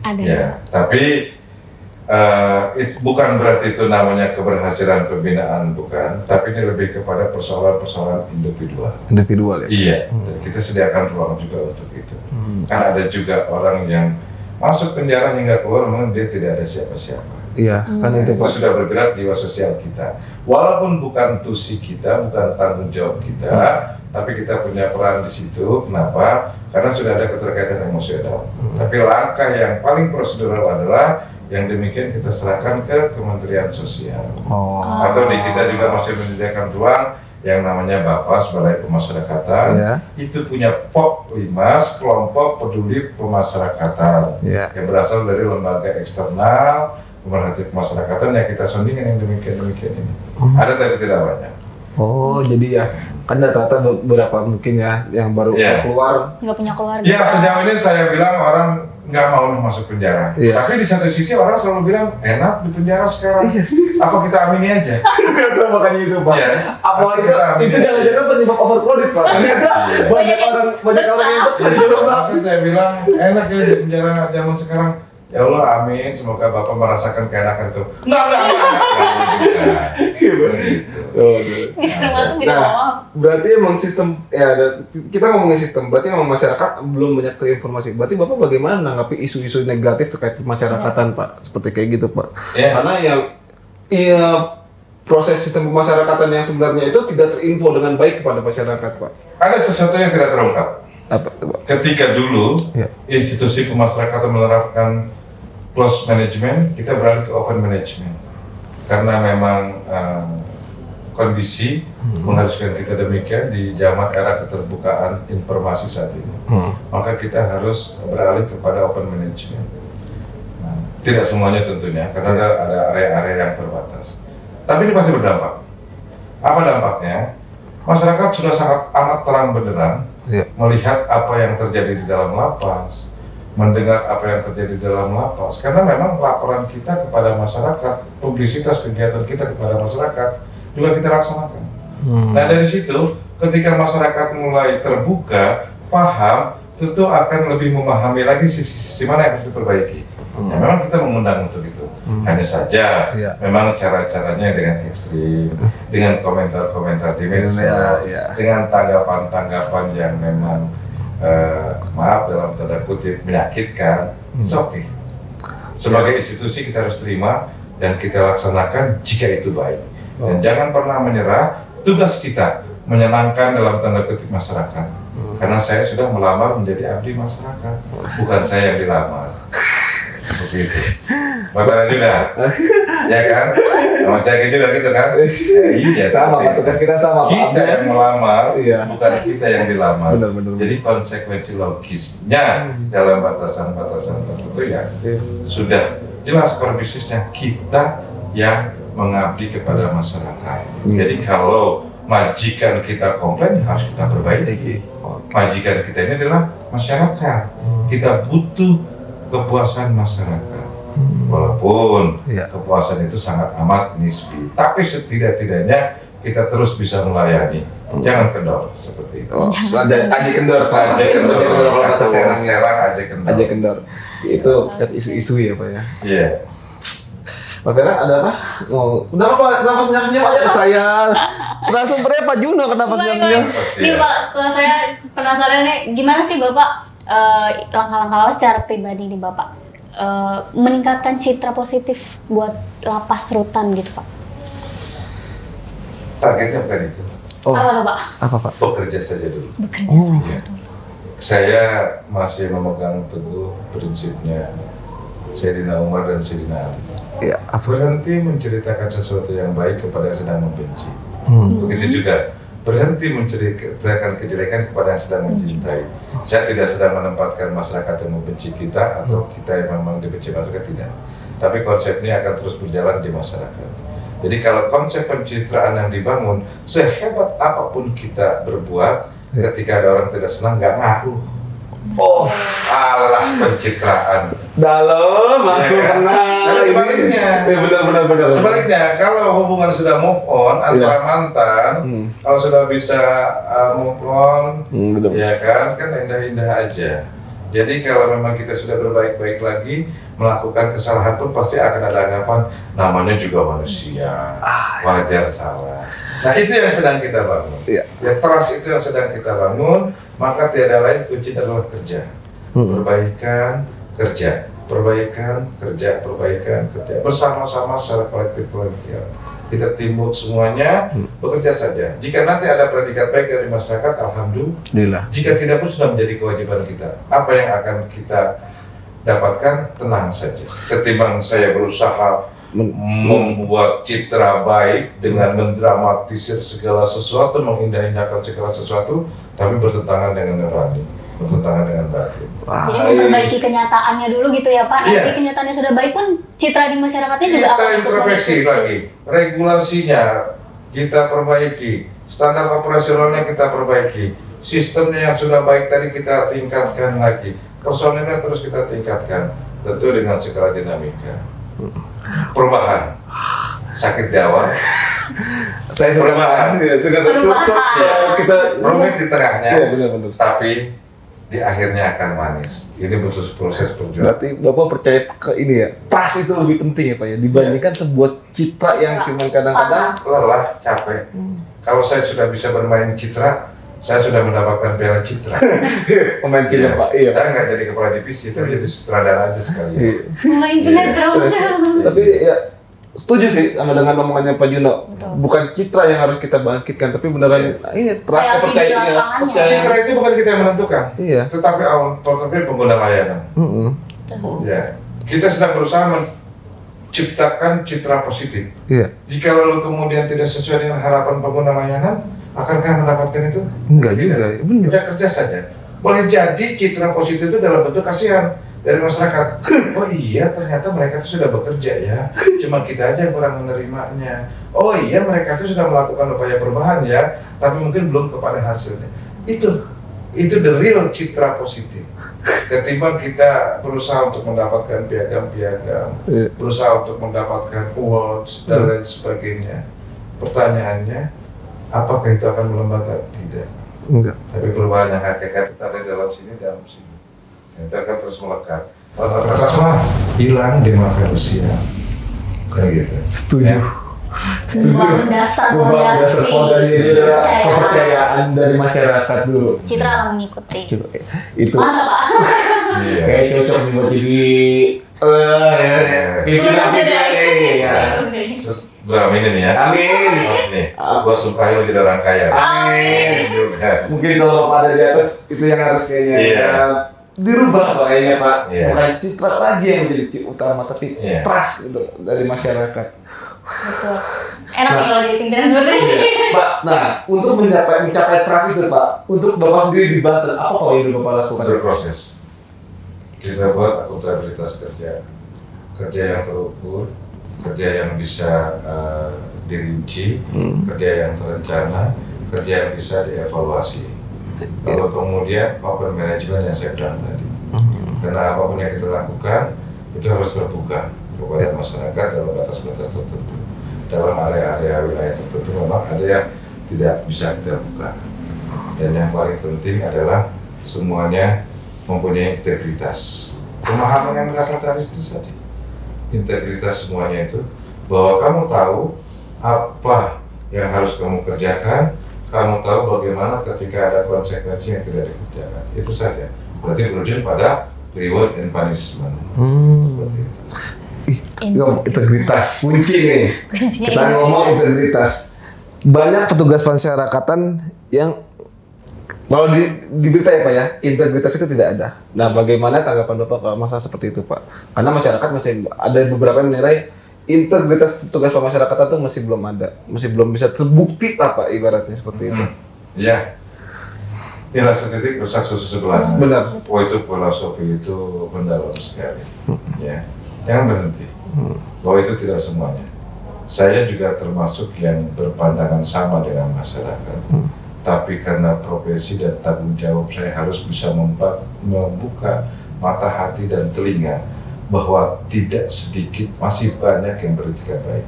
Ada. Ya, tapi bukan berarti itu namanya keberhasilan pembinaan, bukan. Tapi ini lebih kepada persoalan-persoalan individual. ya. Iya, kita sediakan ruang juga untuk itu. Karena ada juga orang yang masuk penjara hingga keluar memang dia tidak ada siapa-siapa. Iya, kan itu Pak. Sudah bergerak jiwa sosial kita. Walaupun bukan tusi kita, bukan tanggung jawab kita, tapi kita punya peran di situ. Kenapa? Karena sudah ada keterkaitan emosional. Tapi langkah yang paling prosedural adalah yang demikian kita serahkan ke Kementerian Sosial. Atau di kita juga masih menyediakan ruang yang namanya Bapas, Balai Pemasyarakatan. Itu punya POP-LIMAS, Kelompok Peduli Pemasyarakatan, yang berasal dari lembaga eksternal pemerhati pemasyarakatan yang kita sondingin yang demikian ini. Ada tapi tidak banyak. Jadi ya, kan rata-rata beberapa mungkin ya yang baru keluar. Nggak punya keluarga. Ya sejauh ini saya bilang orang nggak mau masuk penjara. Tapi di satu sisi orang selalu bilang enak di penjara sekarang. Apa kita amini aja? Itu makanya itu Pak. Apalagi itu jangan-jangan penyebab overcrowded Pak. Ternyata banyak orang yang betah di dalam Pak. Saya bilang enak ya di penjara zaman sekarang. Ya Allah, amin. Semoga Bapak merasakan keenakan itu. Enggak. Berarti emang sistem, kita ngomongin sistem, berarti emang masyarakat belum banyak terinformasi. Berarti Bapak bagaimana menanggapi isu-isu negatif terkait pemasyarakatan Pak? Seperti kayak gitu Pak. Karena proses sistem pemasyarakatan yang sebenarnya itu tidak terinfo dengan baik kepada masyarakat Pak. Ada sesuatu yang tidak terungkap. Apa itu Pak? Ketika dulu institusi pemasyarakatan menerapkan closed management, kita beralih ke open management. Karena memang kondisi mengharuskan kita demikian di zaman era keterbukaan informasi saat ini. Maka kita harus beralih kepada open management. Tidak semuanya tentunya, karena ada area-area yang terbatas. Tapi ini pasti berdampak. Apa dampaknya? Masyarakat sudah sangat amat terang benderang melihat apa yang terjadi di dalam lapas, mendengar apa yang terjadi di dalam lapas. Karena memang laporan kita kepada masyarakat, publisitas kegiatan kita kepada masyarakat juga kita laksanakan. Nah dari situ, ketika masyarakat mulai terbuka, paham, tentu akan lebih memahami lagi sisi mana yang harus diperbaiki. Ya memang kita mengundang untuk itu. Hanya saja memang cara-caranya dengan ekstrim, dengan komentar-komentar di medsos, dengan tanggapan-tanggapan yang memang maaf dalam tanda kutip menyakitkan. It's okay. Sebagai institusi kita harus terima dan kita laksanakan jika itu baik. Dan jangan pernah menyerah. Tugas kita menyenangkan dalam tanda kutip masyarakat. Karena saya sudah melamar menjadi abdi masyarakat, bukan saya yang dilamar. Seperti itu. Bapak juga, ya kan? Sama Cagi juga gitu kan? Iya. Sama, Pak. Tugas kita sama, Pak. Kita yang melamar, bukan kita yang dilamar. Benar. Jadi konsekuensi logisnya dalam batasan-batasan tertentu ya sudah jelas core bisnisnya kita yang mengabdi kepada masyarakat. Jadi kalau majikan kita komplain harus kita perbaiki. Majikan kita ini adalah masyarakat. Kita butuh kepuasan masyarakat. Walaupun kepuasan itu sangat amat nisbi, tapi setidak-tidaknya kita terus bisa melayani. Jangan kendor seperti itu. Ada Aji Kendor, Pak. Aji Kendor, Bahasa Serang, Aji Kendor. Itu terkait isu-isu ya, Pak ya. Iya. Pak Vera, ada apa? Kenapa senyum-senyum aja ke saya? Narasumbernya Pak Juno, kenapa senyum-senyum? Ini Pak, kalau saya penasaran nih, gimana sih Bapak langkah-langkah lawas secara pribadi nih Bapak meningkatkan citra positif buat lapas rutan gitu Pak? Targetnya bukan itu. Apa tuh Pak? Apa Pak? Bekerja saja dulu. Bekerja saja dulu. Saya masih memegang teguh prinsipnya Sayyidina Umar dan Sayyidina Ali. Ya, berhenti menceritakan sesuatu yang baik kepada yang sedang membenci. Begitu juga berhenti menceritakan kejelekan kepada yang sedang mencintai. Saya tidak sedang menempatkan masyarakat yang membenci kita atau kita yang memang dibenci masyarakat, tidak. Tapi konsep ini akan terus berjalan di masyarakat. Jadi kalau konsep pencitraan yang dibangun, sehebat apapun kita berbuat, ketika ada orang tidak senang, nggak ngaruh. Alah pencitraan. Dalam langsung kena. Tapi sebaliknya. Benar. Sebaliknya, kalau hubungan sudah move on antara mantan, kalau sudah bisa move on, ya kan indah-indah aja. Jadi kalau memang kita sudah berbaik-baik lagi, melakukan kesalahan pun pasti akan ada anggapan namanya juga manusia, wajar salah. Nah itu yang sedang kita bangun. Ya trust itu yang sedang kita bangun, maka tiada lain kunci adalah kerja. Perbaikan, kerja, perbaikan, kerja bersama-sama secara kolektif. Kita timbuk semuanya, bekerja saja. Jika nanti ada predikat baik dari masyarakat, alhamdulillah. Jika tidak pun sudah menjadi kewajiban kita. Apa yang akan kita dapatkan, tenang saja. Ketimbang saya berusaha membuat citra baik dengan mendramatisir segala sesuatu, mengindah-indahkan segala sesuatu, tapi bertentangan dengan nurani, bertentangan dengan batin. Jadi memperbaiki kenyataannya dulu gitu ya Pak. Nanti kenyataannya sudah baik pun citra di masyarakatnya juga akan introspeksi lagi. Regulasinya kita perbaiki, standar operasionalnya kita perbaiki, sistemnya yang sudah baik tadi kita tingkatkan lagi, personilnya terus kita tingkatkan, tentu dengan segala dinamika. Perubahan sakit di awal, saya perubahan dengan kita rumit di tengahnya, benar. Tapi di akhirnya akan manis. Ini butuh proses perjuangan. Berarti Bapak percaya ke ini ya, trust itu lebih penting ya Pak ya, dibandingkan sebuah citra yang cuma kadang-kadang lelah, capek. Kalau saya sudah bisa bermain citra, saya sudah mendapatkan piala citra. Pemain film Pak. Iya. Saya nggak jadi kepala divisi, tapi jadi sutradara aja sekali. Main sinetron. Tapi ya setuju sih sama dengan omongannya Pak Juno. Bukan citra yang harus kita bangkitkan, tapi beneran ini trust, kepercayaan. Citra itu bukan kita yang menentukan. Iya. Tetapi pengguna layanan. Ya. Kita sedang berusaha menciptakan citra positif. Iya. Jika lalu kemudian tidak sesuai dengan harapan pengguna layanan, akankah mendapatkan itu? Enggak juga. Benar. Kita kerja saja. Boleh jadi citra positif itu dalam bentuk kasihan dari masyarakat. Oh iya, ternyata mereka itu sudah bekerja ya. Cuma kita aja yang kurang menerimanya. Oh iya, mereka itu sudah melakukan upaya perubahan ya, tapi mungkin belum kepada hasilnya. Itu the real citra positif. Ketimbang kita berusaha untuk mendapatkan piagam-piagam, berusaha untuk mendapatkan awards dan lain sebagainya. Pertanyaannya, apakah itu akan melembaga? Tidak. Enggak. Tapi perubahan yang hakikat itu ada dalam sini. Itu akan terus melekat. Otoritas mah hilang dimakan usia, kayak gitu. Setuju. Membangun dasar fondasi kepercayaan dari masyarakat dulu. Citra akan mengikuti. Itu Mana Pak? kayak cocok nih buat jadi pimpinan ya. Terus gue aminin nih ya. Amin. Nih, gue sumpahin lo jadi orang kaya. Amin. Juga. Mungkin kalau Bapak ada di atas itu yang harus kayaknya dirubah Pak kayaknya Pak. Bukan citra lagi yang menjadi utama tapi trust gitu dari masyarakat. Betul. Enak nih kalau jadi pimpinan seperti ini. Pak, nah untuk mencapai trust itu Pak, untuk Bapak sendiri di Banten, apa Pak yang Bapak lakukan? Berproses. Kita buat akuntabilitas kerja yang terukur, kerja yang bisa dirinci, kerja yang terencana, kerja yang bisa dievaluasi. Lalu kemudian open management yang saya bilang tadi. Karena apapun yang kita lakukan itu harus terbuka kepada masyarakat dalam batas-batas tertentu. Dalam area-area wilayah tertentu memang ada yang tidak bisa kita buka. Dan yang paling penting adalah semuanya mempunyai integritas. Pemahaman yang berasal dari itu tadi. Integritas semuanya itu bahwa kamu tahu apa yang harus kamu kerjakan, kamu tahu bagaimana ketika ada konsekuensi yang tidak dikerjakan. Itu saja. Berarti berujung pada reward and punishment. Seperti itu. Integritas kunci nih. Kita ngomong integritas. Banyak petugas masyarakatan yang kalau di berita ya Pak ya, integritas itu tidak ada. Nah, bagaimana tanggapan Bapak ke masalah seperti itu Pak? Karena masyarakat masih ada beberapa yang menilai integritas petugas pemasyarakatan itu masih belum ada, masih belum bisa terbukti apa ibaratnya seperti itu. Iya. Inilah setitik rusak susu sebelahnya. Benar. Oh itu filosofi itu mendalam sekali. Ya, jangan berhenti. Bahwa itu tidak semuanya. Saya juga termasuk yang berpandangan sama dengan masyarakat. Tapi karena profesi dan tanggung jawab saya harus bisa membuka mata hati dan telinga bahwa tidak sedikit masih banyak yang beretikat baik.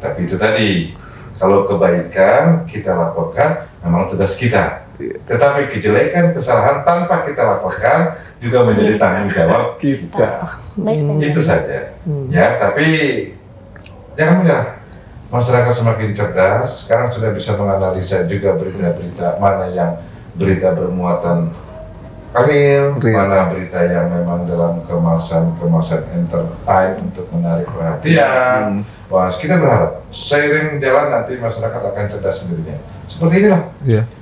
Tapi itu tadi, kalau kebaikan kita laporkan memang tugas kita. Tetapi kejelekan, kesalahan tanpa kita laporkan juga menjadi tanggung jawab kita. Itu saja. Ya, tapi jangan menyerah. Masyarakat semakin cerdas, sekarang sudah bisa menganalisa juga berita-berita mana yang berita bermuatan real, mana berita yang memang dalam kemasan entertain untuk menarik perhatian. Wah, kita berharap seiring jalan nanti masyarakat akan cerdas sendirinya. Seperti inilah.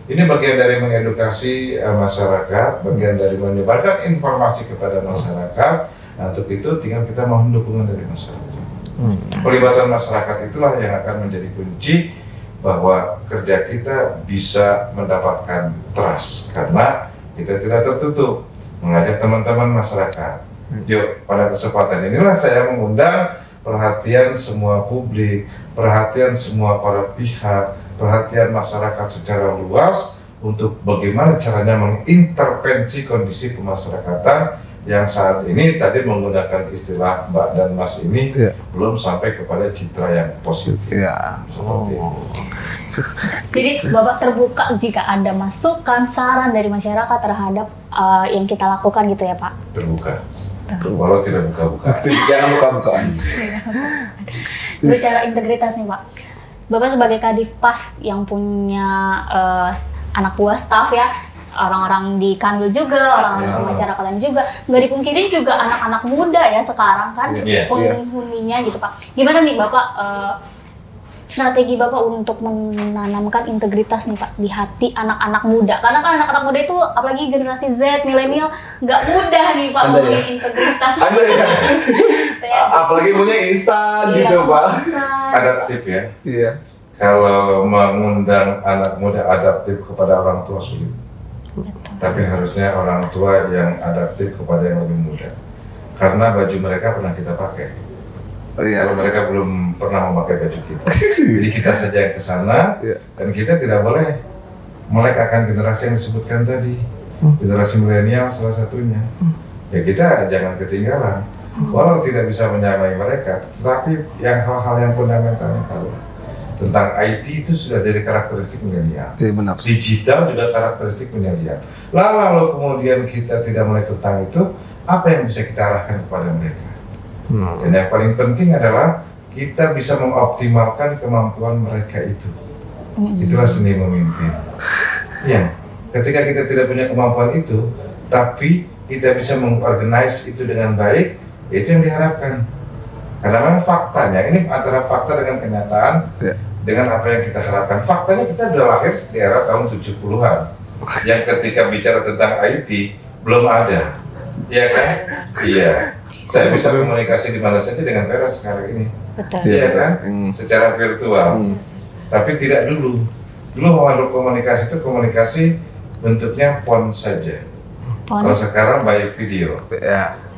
Ini bagian dari mengedukasi masyarakat, bagian dari menyebarkan informasi kepada masyarakat. Nah, untuk itu tinggal kita mohon dukungan dari masyarakat. Pelibatan masyarakat itulah yang akan menjadi kunci bahwa kerja kita bisa mendapatkan trust karena kita tidak tertutup mengajak teman-teman masyarakat. Yuk, pada kesempatan inilah saya mengundang perhatian semua publik, perhatian semua para pihak, perhatian masyarakat secara luas untuk bagaimana caranya mengintervensi kondisi pemasyarakatan yang saat ini tadi menggunakan istilah Mbak dan Mas ini belum sampai kepada citra yang positif. Seperti itu. Jadi Bapak terbuka jika ada masukan, saran dari masyarakat terhadap yang kita lakukan gitu ya Pak? Terbuka. Walau tidak buka-buka. Jangan buka-bukaan. Bicara integritas nih Pak, Bapak sebagai Kadifpas yang punya anak buah staff ya, orang-orang di Kanwil juga, orang-orang pemasyarakatan juga, nggak dipungkirin juga anak-anak muda ya sekarang kan penghuninya gitu Pak. Gimana nih Bapak strategi Bapak untuk menanamkan integritas nih Pak di hati anak-anak muda? Karena kan anak-anak muda itu apalagi generasi Z, milenial nggak mudah nih Pak ngomongin integritas. Ada ya. Apalagi punya instan gitu Pak. Adaptif ya. Iya. Kalau mengundang anak muda adaptif kepada orang tua sulit. Tapi harusnya orang tua yang adaptif kepada yang lebih muda. Karena baju mereka pernah kita pakai. Kalau mereka belum pernah memakai baju kita. Jadi kita saja yang ke sana dan kita tidak boleh melek akan generasi yang disebutkan tadi. Generasi milenial salah satunya. Ya kita jangan ketinggalan. Walau tidak bisa menyamai mereka, tetapi yang hal-hal yang fundamentalnya tahu. Tentang IT itu sudah jadi karakteristik milenial. Benar. Digital juga karakteristik milenial. Lalu kemudian kita tidak mulai tentang itu, apa yang bisa kita arahkan kepada mereka. Dan yang paling penting adalah kita bisa mengoptimalkan kemampuan mereka itu. Itulah seni memimpin. Ya, ketika kita tidak punya kemampuan itu, tapi kita bisa mengorganize itu dengan baik, itu yang diharapkan. Karena memang faktanya, ini antara fakta dengan kenyataan, dengan apa yang kita harapkan. Faktanya kita sudah lahir di era tahun 70-an, yang ketika bicara tentang IT, belum ada. Iya kan? Iya. Saya bisa komunikasi di mana saja dengan Vera sekarang ini. Betul. Iya kan? Secara virtual. Tapi tidak dulu. Dulu kalau komunikasi itu komunikasi bentuknya phone saja. Kalau sekarang by video.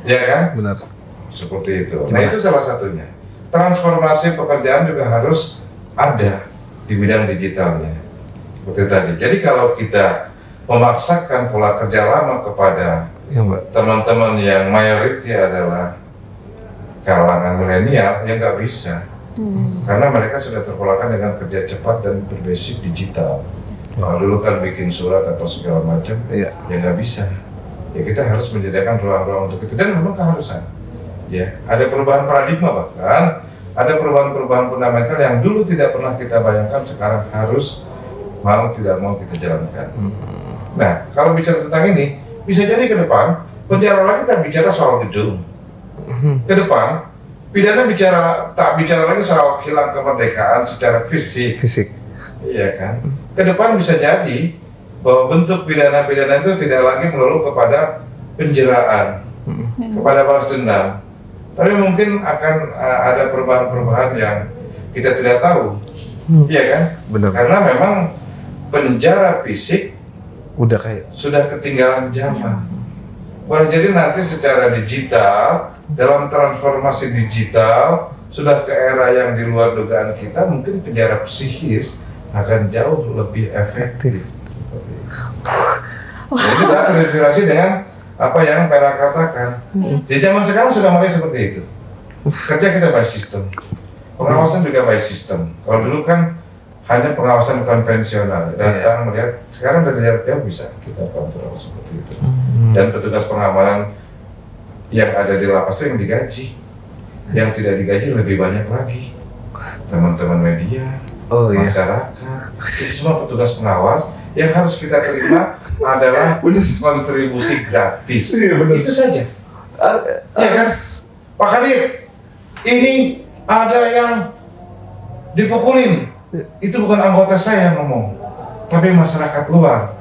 Iya kan? Benar. Seperti itu. Nah itu salah satunya. Transformasi pekerjaan juga harus ada di bidang digitalnya. Seperti tadi. Jadi kalau kita memaksakan pola kerja lama kepada teman-teman yang mayoriti adalah kalangan milenial, ya nggak bisa. Karena mereka sudah terpolakan dengan kerja cepat dan berbasis digital. Kalau dulu kan bikin surat atau segala macam, ya nggak bisa. Ya kita harus menyediakan ruang-ruang untuk itu, dan memang keharusan. Ya, ada perubahan paradigma, bahkan ada perubahan-perubahan fundamental yang dulu tidak pernah kita bayangkan, sekarang harus mau tidak mau kita jalankan. Nah, kalau bicara tentang ini, bisa jadi ke depan penjara lagi kita bicara soal gedung. Ke depan pidana tak bicara lagi soal hilang kemerdekaan secara fisik. Iya kan? Ke depan bisa jadi bahwa bentuk pidana-pidana itu tidak lagi melulu kepada penjeraan, kepada balas dendam. Tapi mungkin akan ada perubahan-perubahan yang kita tidak tahu. Iya kan? Benar. Karena memang penjara fisik sudah ketinggalan zaman. Boleh jadi nanti secara digital, dalam transformasi digital, sudah ke era yang di luar dugaan kita, mungkin penjara psikis akan jauh lebih efektif. Jadi saya terinspirasi dengan apa yang Vera katakan. Di zaman sekarang sudah mulai seperti itu. Kerja kita by system, pengawasan juga by system. Kalau dulu kan hanya pengawasan konvensional, datang melihat. Sekarang dari jarak jauh bisa kita kontrol seperti itu. Dan petugas pengamanan yang ada di lapas itu yang digaji, yang tidak digaji lebih banyak lagi. Teman-teman media, masyarakat, itu semua petugas pengawas yang harus kita terima adalah kontribusi gratis. Itu saja. Ya kan, Pak Kadif, ini ada yang dipukulin. Itu bukan anggota saya yang ngomong, tapi masyarakat luar.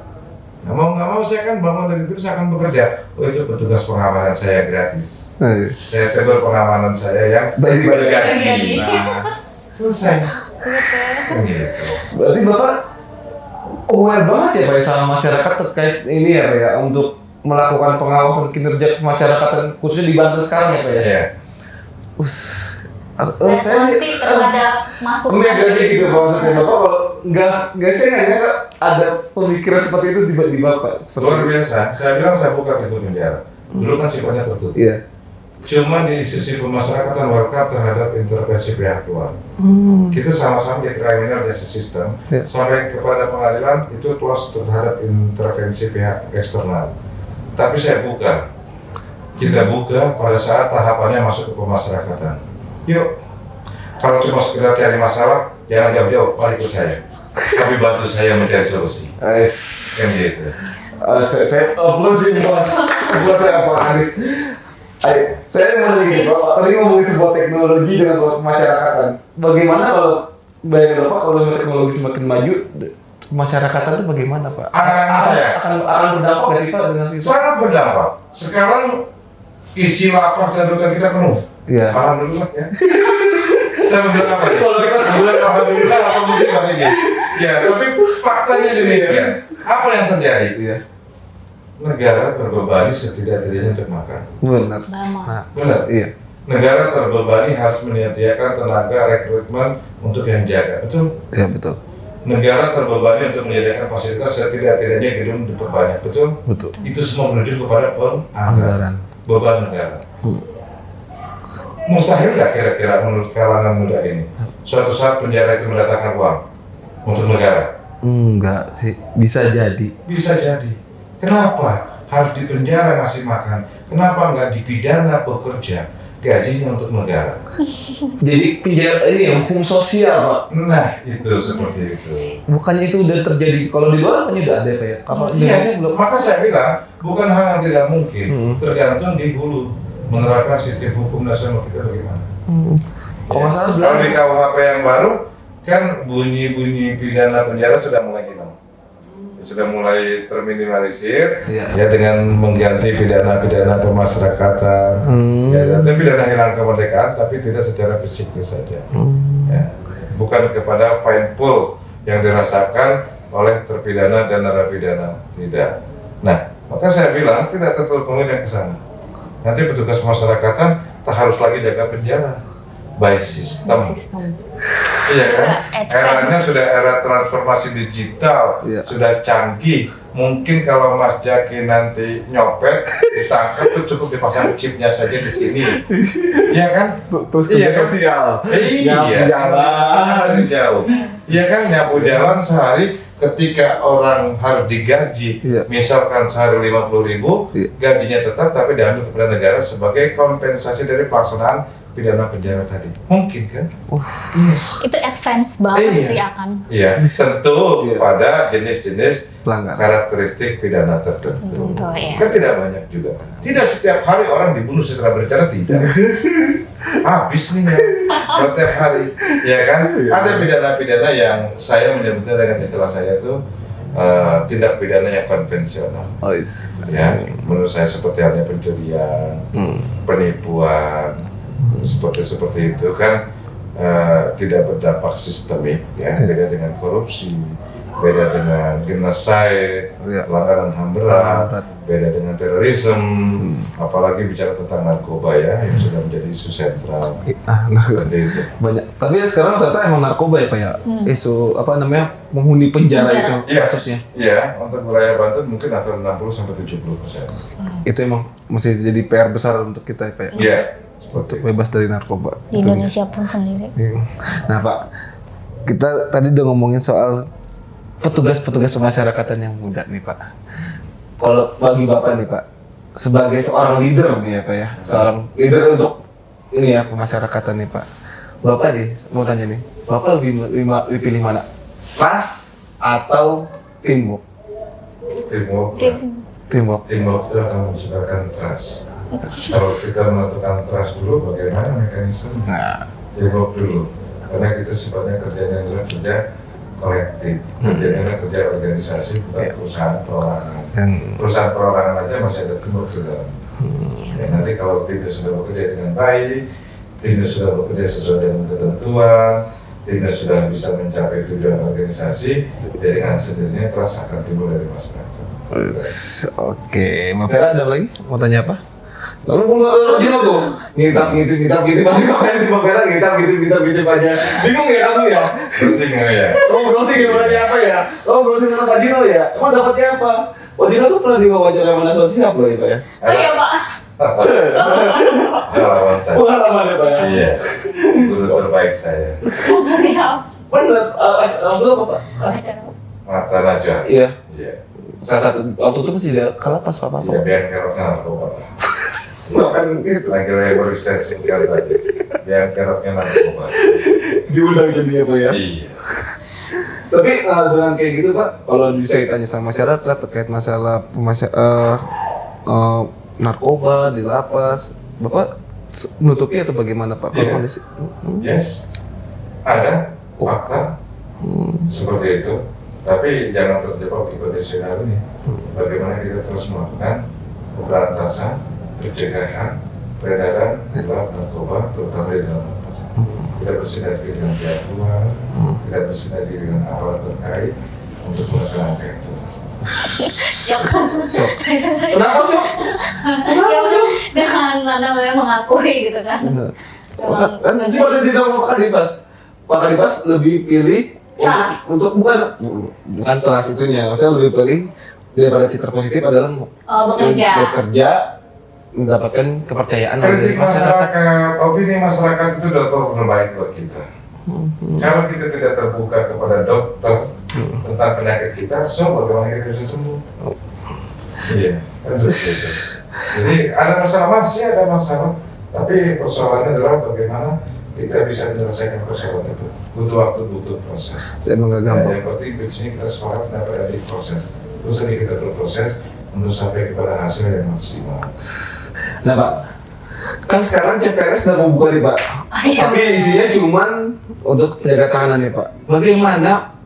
Nah, mau nggak mau saya kan bangun dari itu, saya akan bekerja. Oh, itu petugas pengamanan saya gratis. Saya tegur pengamanan saya yang digaji. Nah, selesai. Gitu. Berarti Bapak aware banget ya Pak sama masyarakat terkait ini ya Pak ya, untuk melakukan pengawasan kinerja masyarakat khususnya di Banten sekarang ya Pak ya? Iya. Responsif terhadap masukan. Gitu maksudnya Bapak, kalau nggak saya nggak nyangka ada pemikiran seperti itu di Bapak. Luar biasa. Saya bilang saya buka pintu penjara. Dulu kan sifatnya tertutup. Iya. Cuma di sisi pemasyarakatan warga terhadap intervensi pihak luar. Kita sama-sama di criminal justice system sampai kepada pengadilan itu close terhadap intervensi pihak eksternal. Tapi saya buka. Kita buka pada saat tahapannya masuk ke pemasyarakatan. Yuk, kalau cuma sekedar cari masalah, jangan jawab-jawab, mari ikut saya. Tapi bantu saya mencari solusi. Kan gitu. Saya closing bos. Saya Pak Kadif. Saya mau nanya gini Pak, tadi ngomongin sebuah teknologi dengan pemasyarakatan. Bagaimana kalau bayangin Bapak kalau teknologi semakin maju, pemasyarakatan itu bagaimana Pak? Akan berdampak nggak sih Pak dengan situ? Sangat berdampak. Sekarang isi lapak dan rutan kita penuh. Iya. Alhamdulillah ya. Saya bilang apa ya? Kalau di kelas bulan alhamdulillah apa musibah ini? Ya, tapi faktanya demikian. Apa yang terjadi? Iya. Negara terbebani setidak-tidaknya untuk makan. Benar. Benar. Iya. Negara terbebani harus menyediakan tenaga rekrutmen untuk yang jaga. Betul? Iya betul. Negara terbebani untuk menyediakan fasilitas setidak-tidaknya gedung diperbanyak. Betul? Betul. Itu semua menuju kepada penganggaran. Beban negara. Mustahil nggak kira-kira menurut kalangan muda ini suatu saat penjara itu mendatangkan uang untuk negara? Enggak sih, bisa jadi. Bisa jadi. Kenapa? harus dipenjara ngasih makan. Kenapa nggak dipidana bekerja? Gajinya untuk negara. Jadi penjara ini ya hukum sosial Pak. Nah itu seperti itu. Bukannya itu udah terjadi kalau di luar kan udah ada Pak ya? Kalau di Iya, Indonesia belum. maka saya bilang bukan hal yang tidak mungkin, tergantung di hulu menerapkan sistem hukum nasional kita bagaimana. Kalau nggak salah Kalau di KUHP yang baru kan bunyi pidana penjara sudah mulai hilang. Sudah mulai terminimalisir ya dengan mengganti pidana pemasyarakatan ya, tapi pidana hilang kemerdekaan tapi tidak secara psikis saja ya. Bukan kepada fine pool yang dirasakan oleh terpidana dan narapidana, tidak. Nah, maka saya bilang tidak tertutup kemungkinan ke sana. Nanti petugas pemasyarakatan tak harus lagi jaga penjara by system. Iya kan? Eranya sudah era transformasi digital, sudah canggih. Mungkin kalau Mas Jaki nanti nyopet, ditangkap itu cukup dipasang chipnya saja di sini. Iya kan? Terus kerja sosial. Iya, jalan jauh. Iya kan, nyapu jalan sehari ketika orang harus digaji, misalkan sehari 50.000, gajinya tetap tapi diambil kepada negara sebagai kompensasi dari pelaksanaan pidana penjara tadi. Mungkin kan? Yes. Itu advance banget sih akan. Iya, tentu pada jenis-jenis pelanggaran karakteristik pidana tertentu. Ya. Kan tidak banyak juga. Tidak setiap hari orang dibunuh secara berencana, tidak. Habis nih ya, setiap hari. Ya kan? Ada pidana-pidana yang saya menyebutnya dengan istilah saya itu tindak pidana yang konvensional. Ya, menurut saya seperti halnya pencurian, penipuan, seperti itu kan tidak berdampak sistemik ya, beda dengan korupsi, beda dengan genocide, pelanggaran HAM berat, beda dengan terorisme, apalagi bicara tentang narkoba ya yang sudah menjadi isu sentral. Banyak. Tapi sekarang ternyata emang narkoba ya Pak ya, isu apa namanya menghuni penjara itu kasusnya. Iya, untuk wilayah Banten mungkin antara 60-70%. Itu emang masih jadi PR besar untuk kita ya Pak ya. Iya. Untuk bebas dari narkoba. Di Indonesia pun sendiri. Nah Pak, kita tadi udah ngomongin soal petugas pemasyarakatan yang muda nih Pak. Kalau bagi Bapak nih Pak, sebagai seorang leader nih ya Pak ya, seorang leader untuk ini ya pemasyarakatan nih Pak. Bapak nih mau tanya nih, Bapak lebih pilih mana? Trust atau teamwork? Teamwork itu akan menciptakan trust. Kalau kita menentukan trust dulu, bagaimana mekanisme? Teamwork dulu, karena kita sifatnya kerjanya adalah kerja kolektif, kerjanya adalah kerja organisasi, bukan perusahaan perorangan. Perusahaan perorangan aja masih ada teamwork di dalam. Ya, nanti kalau timnya sudah bekerja dengan baik, timnya sudah bekerja sesuai dengan ketentuan, timnya sudah bisa mencapai tujuan organisasi, jadi dengan sendirinya trust akan timbul dari masyarakat. Oke, Mbak Vera ada lagi? Mau tanya apa? Lalu gila tuh, ngitip pasti ngapain sih Mbak Vera ngitip aja. Bingung ya kamu ya? Browsing ya? Browsing gimana apa ya? Browsing sama Pak Jino ya? Emang dapatnya apa? Pak Jino tuh pernah diwawancara mana sosial loh ya Pak ya? Oh iya Pak. Pengalaman saya. Pengalaman ya Pak ya? Iya, guru terbaik saya. Sorry ya. Bener, waktu itu apa Pak? Mata Najwa. Iya. Iya. Salah satu, waktu itu masih ada kalapas Pak Pak. Iya, biar keroknya narkoba. Kan itu. Lagi-lagi baru saya sebutkan tadi, biar keroknya narkoba. Diundang jadi apa ya? Iya. Tapi dengan kayak gitu Pak, kalau bisa ditanya sama masyarakat terkait masalah narkoba di lapas, Bapak menutupi atau bagaimana Pak? Kalau kondisi? Yes, ada fakta seperti itu. Tapi jangan terjebak di kondisional ini. Bagaimana kita terus melakukan pemberantasan, pencegahan, peredaran gelap narkoba, terutama di dalam lapas. Kita bersinergi dengan pihak luar, kita bersinergi dengan aparat terkait untuk menekan angka itu. Kenapa Syok? Dengan namanya mengakui gitu kan. Kan seperti di dalam Pak Kadifas lebih pilih untuk bukan trust itunya, maksudnya lebih pilih daripada citra positif adalah bekerja mendapatkan kepercayaan dari masyarakat. Opini masyarakat itu dokter terbaik buat kita. Kalau kita tidak terbuka kepada dokter tentang penyakit kita, bagaimana kita bisa sembuh? Iya, kan seperti itu. Jadi ada masalah, masih ada masalah, tapi persoalannya adalah bagaimana kita bisa menyelesaikan persoalan itu. Butuh waktu, butuh proses. Emang gak gampang. Yang penting di sini kita sepakat dapat ada proses. Terus lagi kita berproses untuk sampai kepada hasil yang maksimal. Nah Pak, kan sekarang CPNS sudah mau buka nih Pak. Tapi isinya cuman untuk penjaga tahanan nih Pak. Bagaimana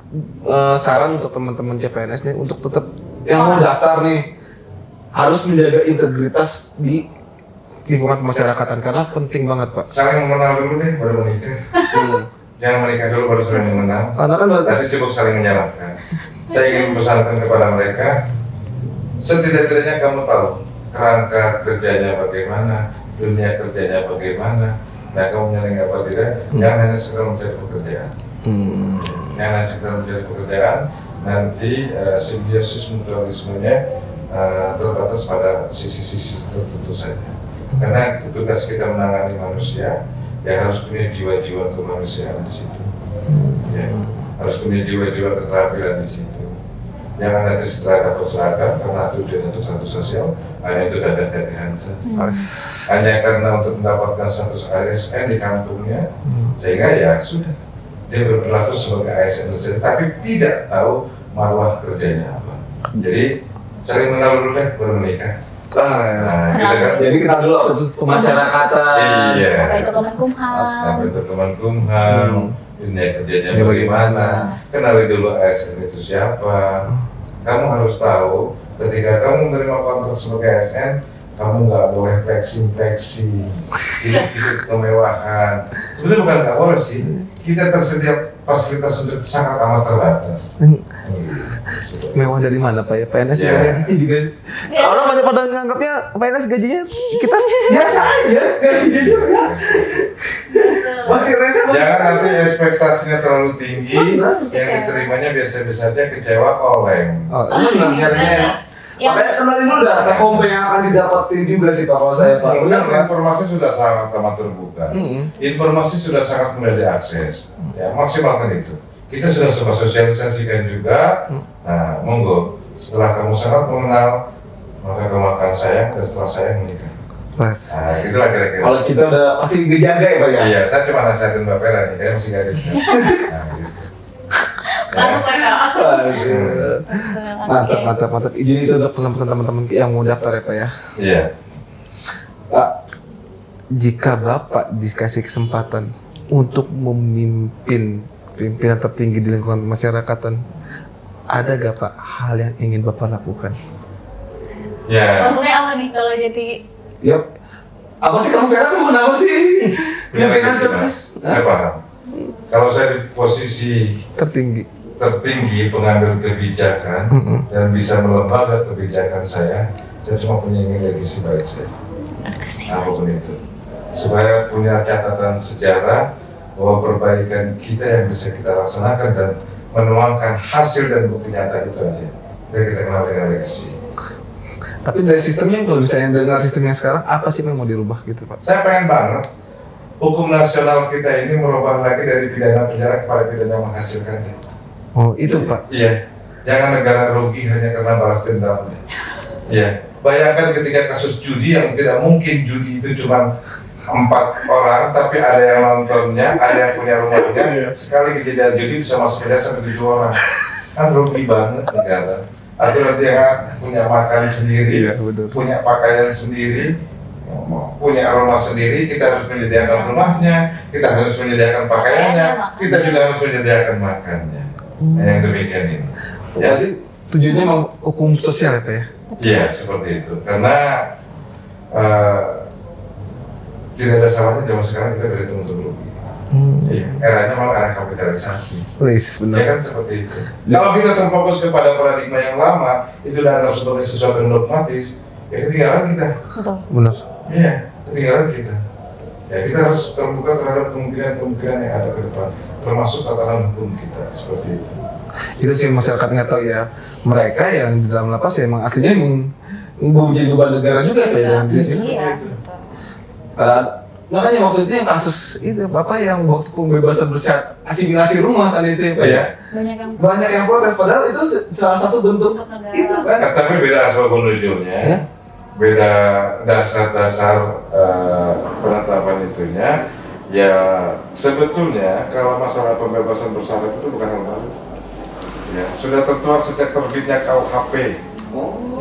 saran untuk teman-teman CPNS nih untuk tetap yang mau daftar nih harus menjaga integritas di lingkungan pemasyarakatan karena penting banget Pak. Saling mengenal dulu deh baru menikah. Jangan menikah dulu baru saling mengenal. Karena kan masih sibuk saling menyalahkan. Saya ingin mempesankan kepada mereka, setidak-tidaknya kamu tahu kerangka kerjanya bagaimana, dunia kerjanya bagaimana. Nah kamu nyaring apa tidak? Jangan hanya sekedar mencari pekerjaan. Jangan hanya sekedar mencari pekerjaan. Nanti simbiosis mutualismenya terbatas pada sisi-sisi tertentu saja. Karena tugas kita menangani manusia, ya harus punya jiwa-jiwa kemanusiaan di situ. Ya, harus punya jiwa-jiwa keterampilan di situ. Jangan nanti setelah dapat seragam karena tujuannya untuk status sosial, hanya itu gagah-gagahan saja. Hanya karena untuk mendapatkan status ASN di kampungnya, sehingga ya sudah dia berperilaku sebagai ASN saja, tapi tidak tahu marwah kerjanya apa. Jadi saling mengenal dulu deh baru menikah. Nah, kita kan jadi kenal dulu apa itu pemasyarakatan. Iya. Apa itu Kemenkumham? Apa itu Kemenkumham? Dunia kerjanya bagaimana? Kenali dulu ASN itu siapa. Kamu harus tahu ketika kamu menerima kontrak sebagai ASN, kamu nggak boleh flexing, hidup kemewahan. Sebenarnya bukan nggak boleh sih. Kita tersedia fasilitas untuk sangat amat terbatas. Mewah dari mana Pak ya? PNS Ya. gajinya juga. Orang banyak pada nganggapnya PNS gajinya kita biasa aja gajinya juga. Masih rese masih Jangan standar. nanti ekspektasinya terlalu tinggi, yang diterimanya biasa-biasa saja, kecewa oleng. Oh, benar nyarinya. Ya. Makanya kenalin dulu data komp yang akan didapatin juga sih Pak kalau saya Pak. Benar Kan kan? informasi sudah sangat amat terbuka. Informasi sudah sangat mudah diakses. Ya, maksimalkan itu. Kita sudah coba sosialisasikan juga. Nah, monggo. Setelah kamu sangat mengenal, maka kamu akan sayang, dan setelah sayang menikah. Pas. Nah, itulah kira-kira. Kalau kita udah pasti dijaga ya Pak ya. Iya, saya cuma nasihatin Mbak Vera nih, kayaknya masih gadisnya. Nah, gitu. Langsung ke aku. Aduh. Mantap. Jadi itu untuk pesan-pesan teman-teman yang mau daftar ya Pak ya. Iya. Pak, jika Bapak dikasih kesempatan untuk memimpin pimpinan tertinggi di lingkungan masyarakatan, ada gak Pak hal yang ingin Bapak lakukan? Ya. Maksudnya apa nih kalau jadi Ya, apa sih kamu Vera mau apa sih? Pimpinan Saya paham. Kalau saya di posisi tertinggi. pengambil kebijakan dan bisa melembaga kebijakan saya cuma punya ingin legasi baik saya. Apapun itu. Supaya punya catatan sejarah bahwa perbaikan kita yang bisa kita laksanakan dan menuangkan hasil dan bukti nyata itu aja. Jadi kita kenal dengan legasi. Tapi dari sistemnya, kalau misalnya dengan sistemnya sekarang, apa sih yang mau dirubah gitu Pak? Saya pengen banget hukum nasional kita ini merubah lagi dari pidana penjara kepada pidana menghasilkan. Oh itu Pak? Iya, jangan negara rugi hanya karena balas dendam. Iya, bayangkan ketika kasus judi yang tidak mungkin judi itu cuma 4 orang, tapi ada yang nontonnya, ada yang punya rumahnya. Sekali kejadian judi bisa masuk penjara sampai 7 orang. Kan rugi banget negara. Atau dia punya makan sendiri, punya pakaian sendiri, punya rumah sendiri, kita harus menyediakan rumahnya, kita harus menyediakan pakaiannya, kita juga harus menyediakan makannya. Yang demikian ini. Ya. Berarti tujuannya memang hukum sosial ya Pak ya? Iya, seperti itu. Karena tidak ada salahnya zaman sekarang kita berhitung untuk rugi. Iya, eranya memang era kapitalisasi. Wis, benar. Ya kan seperti itu. Kalau kita terfokus kepada paradigma yang lama, itu dianggap sebagai sesuatu yang dogmatis, ya ketinggalan kita. Benar. Iya, ketinggalan kita. Ya kita harus terbuka terhadap kemungkinan-kemungkinan yang ada ke depan, termasuk tatanan hukum kita seperti itu. Itu sih masyarakat nggak tahu ya. Mereka yang di dalam lapas ya emang aslinya emang menjadi beban negara juga Pak ya. Iya, betul. Padahal makanya waktu itu yang kasus itu Bapak yang waktu pembebasan bersyarat asimilasi rumah kan itu ya Pak ya. Banyak yang protes padahal itu salah satu bentuk itu kan. Tapi beda asal menujunya. Ya? Beda dasar-dasar penetapan itunya. Ya sebetulnya kalau masalah pembebasan bersyarat itu bukan hal baru. Ya, sudah tertuang sejak terbitnya KUHP.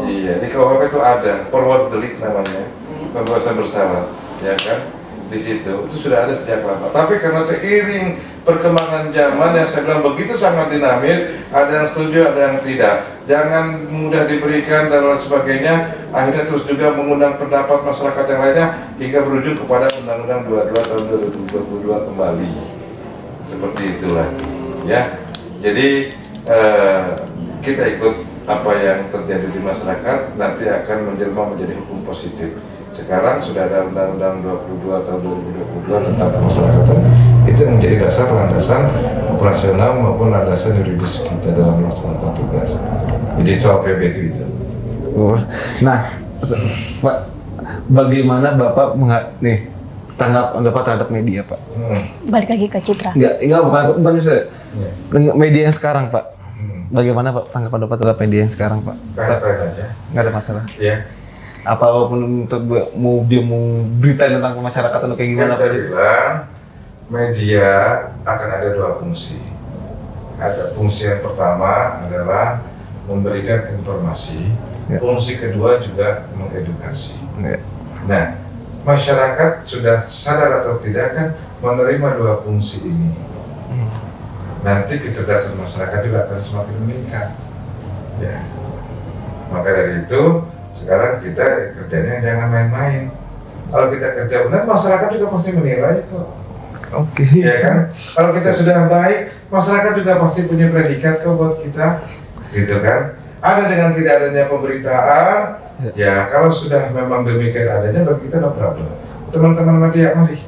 Iya, di KUHP itu ada perbuatan delik namanya, pembebasan bersyarat, ya kan? Di situ itu sudah ada sejak lama. Tapi karena seiring perkembangan zaman yang saya bilang begitu sangat dinamis, ada yang setuju, ada yang tidak. Jangan mudah diberikan dan lain sebagainya. Akhirnya terus juga mengundang pendapat masyarakat yang lainnya hingga berujung kepada Undang-Undang 22 tahun 2022 kembali. Seperti itulah, ya. Jadi kita ikut apa yang terjadi di masyarakat nanti akan menjelma menjadi hukum positif. Sekarang sudah ada Undang-Undang 22 tahun 2022 tentang kemasyarakatan, itu menjadi dasar landasan operasional maupun landasan yuridis kita dalam melaksanakan tugas. Jadi soal PB itu. Nah, Pak, bagaimana Bapak tanggapan Bapak terhadap media, Pak? Balik lagi ke Citra. Enggak bukan saya. Media yang sekarang, Pak. Bagaimana Pak tanggapan Bapak terhadap media yang sekarang, Pak? Baik-baik aja. Nggak ada masalah. Iya. Apapun mau berita tentang masyarakat atau kayak gimana? Saya bilang media akan ada dua fungsi. Ada fungsi yang pertama adalah memberikan informasi. Ya. Fungsi kedua juga mengedukasi. Ya. Nah, masyarakat sudah sadar atau tidak kan menerima dua fungsi ini. Nanti kecerdasan masyarakat juga akan semakin meningkat. Ya. Maka dari itu sekarang kita kerjanya jangan main-main. Kalau kita kerja benar, masyarakat juga pasti menilai kok. Oke. Ya kan? Kalau kita sudah baik, masyarakat juga pasti punya predikat kok buat kita. Gitu kan? Ada dengan tidak adanya pemberitaan, ya kalau sudah memang demikian adanya, bagi kita no problem. Teman-teman media, mari.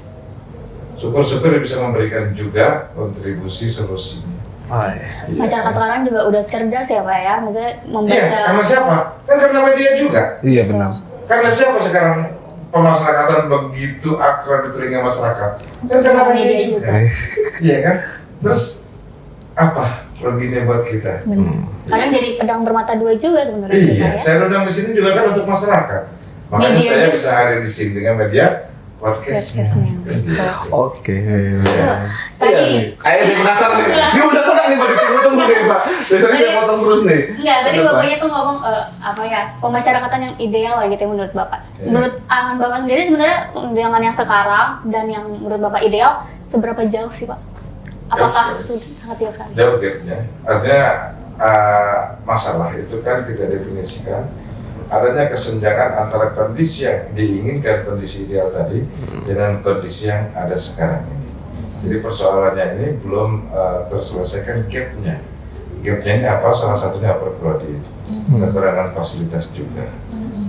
Syukur-syukur bisa memberikan juga kontribusi solusinya. Masyarakat sekarang juga udah cerdas ya Pak ya, misalnya membaca. Iya, karena siapa? Kan karena media juga. Iya benar. Karena siapa sekarang pemasyarakatan begitu akrab di telinga masyarakat? Kan karena media juga. Iya kan? Terus apa ruginya buat kita? Kadang jadi pedang bermata dua juga sebenarnya. Iya, ya? saya undang di sini juga kan untuk masyarakat. Makanya media saya juga bisa hadir di sini dengan media podcastnya. Oke. Tadi kayak dia penasaran nih. Dia udah nih Pak, ditunggu nih Pak. Biasanya saya potong terus nih. Enggak, tadi Bapaknya tuh ngomong pemasyarakatan yang ideal lah gitu ya menurut Bapak. Menurut angan Bapak sendiri sebenarnya dengan yang sekarang dan yang menurut Bapak ideal seberapa jauh sih Pak? Apakah sudah sangat jauh sekali? Jauh gapnya. Artinya masalah itu kan kita definisikan adanya kesenjangan antara kondisi yang diinginkan, kondisi ideal tadi dengan kondisi yang ada sekarang ini. Jadi persoalannya ini belum terselesaikan gapnya. Gapnya ini apa? Salah satunya overcrowded, kekurangan fasilitas juga.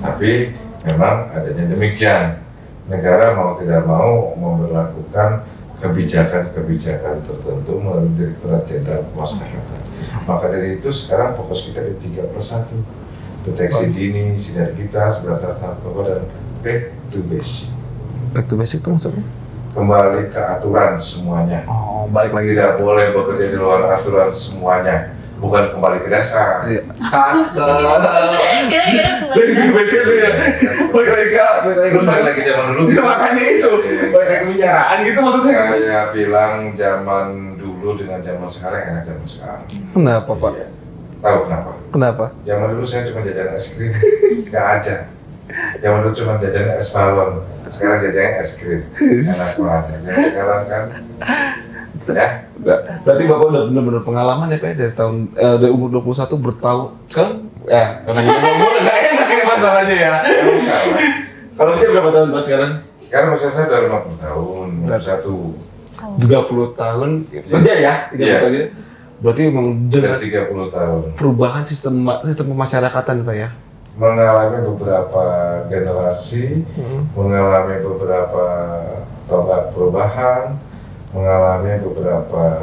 Tapi memang adanya demikian. Negara mau tidak mau memberlakukan kebijakan-kebijakan tertentu melalui Direktorat Jenderal Pemasyarakatan. Maka dari itu sekarang fokus kita di 3+1. Deteksi dini, sinergitas, berantas narkoba, dan back to basic. Back to basic itu maksudnya? Kembali ke aturan semuanya. Oh, balik lagi. Tidak boleh bekerja di luar aturan semuanya. Bukan kembali ke dasar. Iya. Basic itu ya. Balik lagi zaman dulu. Makanya itu. Balik lagi penjaraan gitu maksudnya. Saya bilang zaman dulu dengan zaman sekarang enak zaman sekarang. Kenapa Pak? Iya. Tahu kenapa? Kenapa? Zaman dulu saya cuma jajan es krim, nggak ada. Zaman dulu cuma jajan es balon, sekarang jajan es krim. Enak banget. Jadi sekarang kan, ya. Berarti Bapak udah benar-benar pengalaman ya Pak dari tahun dari umur 21 bertahun. Sekarang ya karena umur nggak enak ini masalahnya ya. Kalau saya berapa tahun Pak sekarang? Sekarang usia saya udah 50 tahun, 30 tahun kerja ya, 30 tahun. Berarti memang dengan 30 tahun perubahan sistem pemasyarakatan Pak ya? Mengalami beberapa generasi, mengalami beberapa tonggak perubahan, mengalami beberapa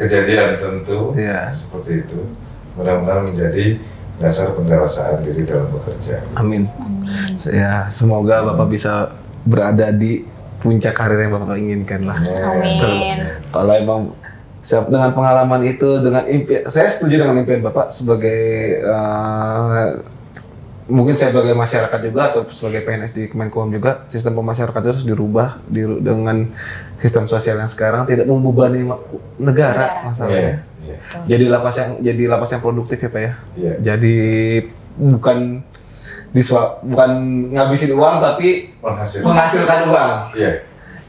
kejadian tentu, seperti itu. Mudah-mudahan menjadi dasar pendewasaan diri dalam bekerja. Amin. Ya, semoga Bapak bisa berada di puncak karir yang Bapak inginkan lah. Amin. Kalau emang dengan pengalaman itu, dengan impian, saya setuju dengan impian Bapak sebagai mungkin saya sebagai masyarakat juga atau sebagai PNS di Kemenkumham juga, sistem pemasyarakatan harus dirubah dengan sistem sosial yang sekarang tidak membebani negara masalahnya. Jadi lapas yang produktif ya Pak ya. Jadi bukan ngabisin uang tapi menghasilkan uang.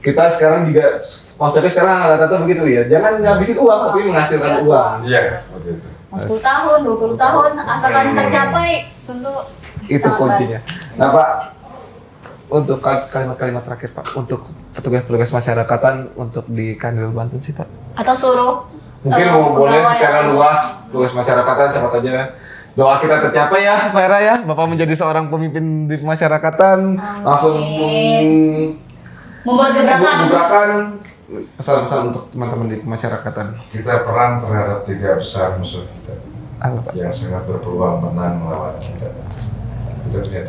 Kita sekarang juga konsepnya sekarang rata-rata begitu ya. Jangan ngabisin uang tapi menghasilkan uang. Iya, seperti itu. 10 tahun, 20 tahun, asalkan tercapai, tentu Itu sangat kuncinya. Nah Pak, untuk kalimat terakhir Pak, untuk petugas-petugas masyarakatan untuk di Kanwil Banten sih Pak. atau seluruh Mungkin mau boleh pegawai secara yang- luas petugas masyarakatan siapa aja doa kita tercapai ya Pak Era ya, Bapak menjadi seorang pemimpin di masyarakatan, langsung membuat gebrakan. pesan-pesan untuk teman-teman di masyarakatan. Kita perang terhadap 3 besar musuh kita Apa Pak? yang sangat berpeluang menang melawan kita. Kita punya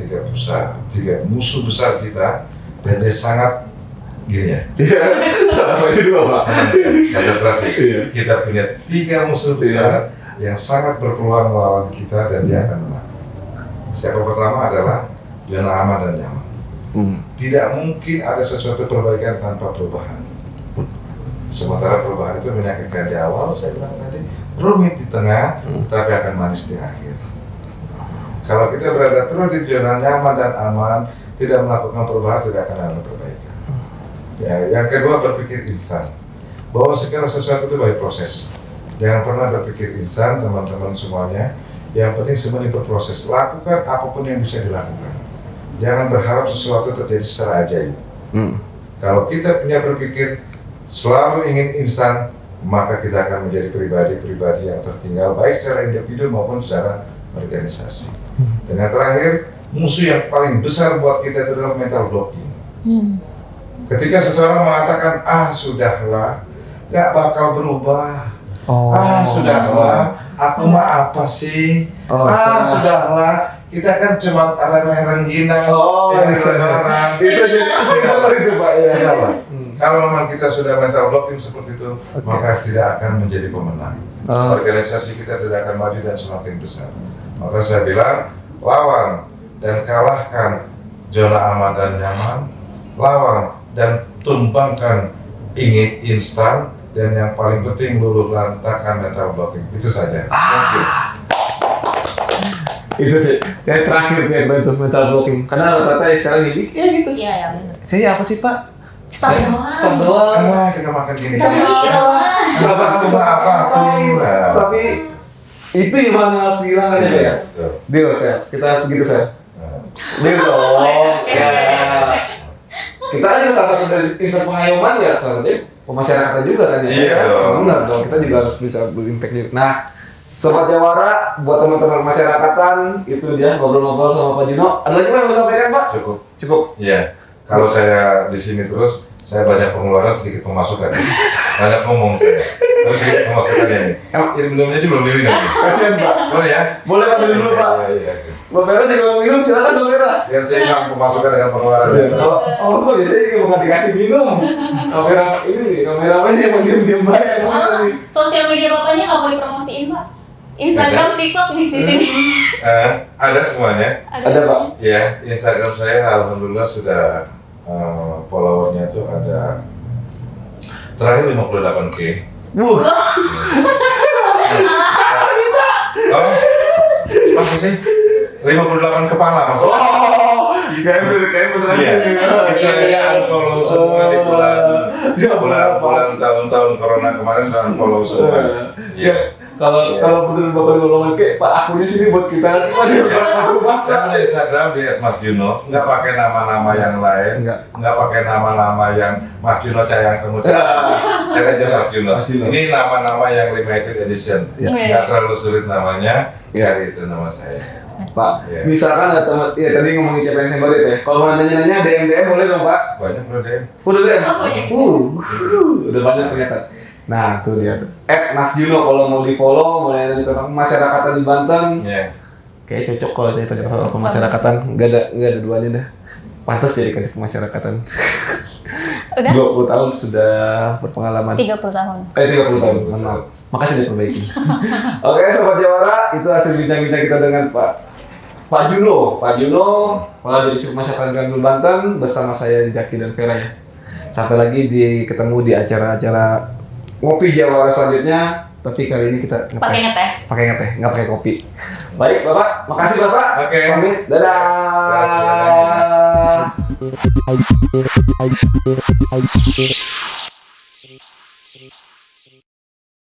3 musuh besar kita, dan dia sangat gini ya. Salah satu dua Pak. Konsentrasi. Kita punya 3 musuh besar yang sangat berpeluang melawan kita dan dia akan menang. Siapa pertama adalah zona aman dan nyaman. Tidak mungkin ada sesuatu perbaikan tanpa perubahan. Sementara perubahan itu menyakitkan di awal, saya bilang tadi, rumit di tengah, tapi akan manis di akhir. Kalau kita berada terus di zona nyaman dan aman, tidak melakukan perubahan, tidak akan ada perbaikan. Ya, yang kedua, berpikir instan. Bahwa segala sesuatu itu by proses. Jangan pernah berpikir instan, teman-teman semuanya. Yang penting semuanya berproses. Lakukan apapun yang bisa dilakukan. Jangan berharap sesuatu terjadi secara ajaib. Kalau kita punya berpikir selalu ingin instan, maka kita akan menjadi pribadi-pribadi yang tertinggal, baik secara individu maupun secara organisasi. Dan yang terakhir, musuh yang paling besar buat kita itu adalah mental blocking. Ketika seseorang mengatakan, sudahlah, gak bakal berubah. Sudahlah, aku mah apa sih? Sudahlah, kita kan cuma rengginang orang. Itu jadi benar itu Pak ya. Sudahlah. Kalau memang kita sudah mental blocking seperti itu, maka tidak akan menjadi pemenang. Organisasi kita tidak akan maju dan semakin besar. Maka saya bilang, lawan dan kalahkan zona aman dan nyaman, lawan dan tumbangkan ingin instan, dan yang paling penting luluh lantakan mental blocking. Itu saja. Thank you. Itu sih, kayak terakhir kayak itu mental blocking. Karena rata-rata sekarang ini gitu. Iya, benar. Saya apa sih Pak? Stop Stop doang. Kita makan gini. Kita doang. Nggak bakal bisa apa-apain. Tapi itu yang mana harus dihilangkan ya. Deal Fel, kita harus begitu Fel. Deal dong. Ya. Kita kan juga salah satu dari insan pengayoman ya, salah satunya pemasyarakatan juga kan ya. Iya dong. Benar dong, kita juga harus bisa berimpact juga. Nah, Sobat Jawara, buat teman-teman masyarakatan, itu dia ngobrol-ngobrol sama Pak Juno. Ada lagi yang mau sampaikan Pak? Cukup. Iya. Kalau saya di sini terus, saya banyak pengeluaran, sedikit pemasukan. Banyak ngomong saya. Terus sedikit pemasukannya ini. Minumnya sih belum minum. Kasihan Pak. Boleh ya? Boleh Pak minum dulu Pak. Iya. Mbak Vera juga mau minum, silakan Mbak Vera. Biar saya bilang pemasukan dengan pengeluaran. Kalau semua biasanya juga mau dikasih minum. Kamera ini nih, kamera apa yang mau diem-diem bayar. Sosial media bapaknya nggak mau dipromosiin Pak. Instagram, TikTok nih di sini. Ada semuanya. Ada Pak. Ya, Instagram saya alhamdulillah sudah followernya itu ada terakhir 58K. Wuh. Oh, apa sih? 58 kepala maksudnya. Kayak bener. Iya. Itu ya unfollow semua di bulan tahun-tahun corona kemarin sudah unfollow semua. Iya. Kalau bener Bapak ngomong kayak Pak akunnya sini buat kita, Pak dia buat Mas. Saya punya Instagram di @masjuno, nggak pakai nama-nama yang lain, nggak pakai nama-nama yang Mas Juno Cayang Kemudian, saya aja Mas Juno. Ini nama-nama yang limited edition, nggak terlalu sulit namanya, cari itu nama saya. Pak, misalkan ada teman, ya tadi ngomongin CPNS yang baru ya, kalau mau nanya-nanya DM boleh dong Pak? Banyak loh DM. Udah DM? Udah banyak ternyata. Nah tuh dia tuh, Mas Juno kalau mau di follow, mau nanya tentang masyarakatan di Banten, kayaknya cocok kalau tadi soal pemasyarakatan, nggak ada duanya dah. pantas jadi kadif masyarakatan. Udah? 20 tahun sudah berpengalaman. 30 tahun. 30 tahun, maaf. Makasih diperbaiki. Oke, Sobat Jawara, itu hasil bincang-bincang kita dengan Pak Juno, Kepala Divisi Pemasyarakatan Kanwil Banten bersama saya Jaki dan Vera ya. Sampai lagi ketemu di acara-acara ngopi Jawara selanjutnya, tapi kali ini kita Pakai ngeteh. Pakai ngeteh, nggak pakai kopi. Baik, Bapak. Makasih, Bapak. Oke. Pamit. Dadah.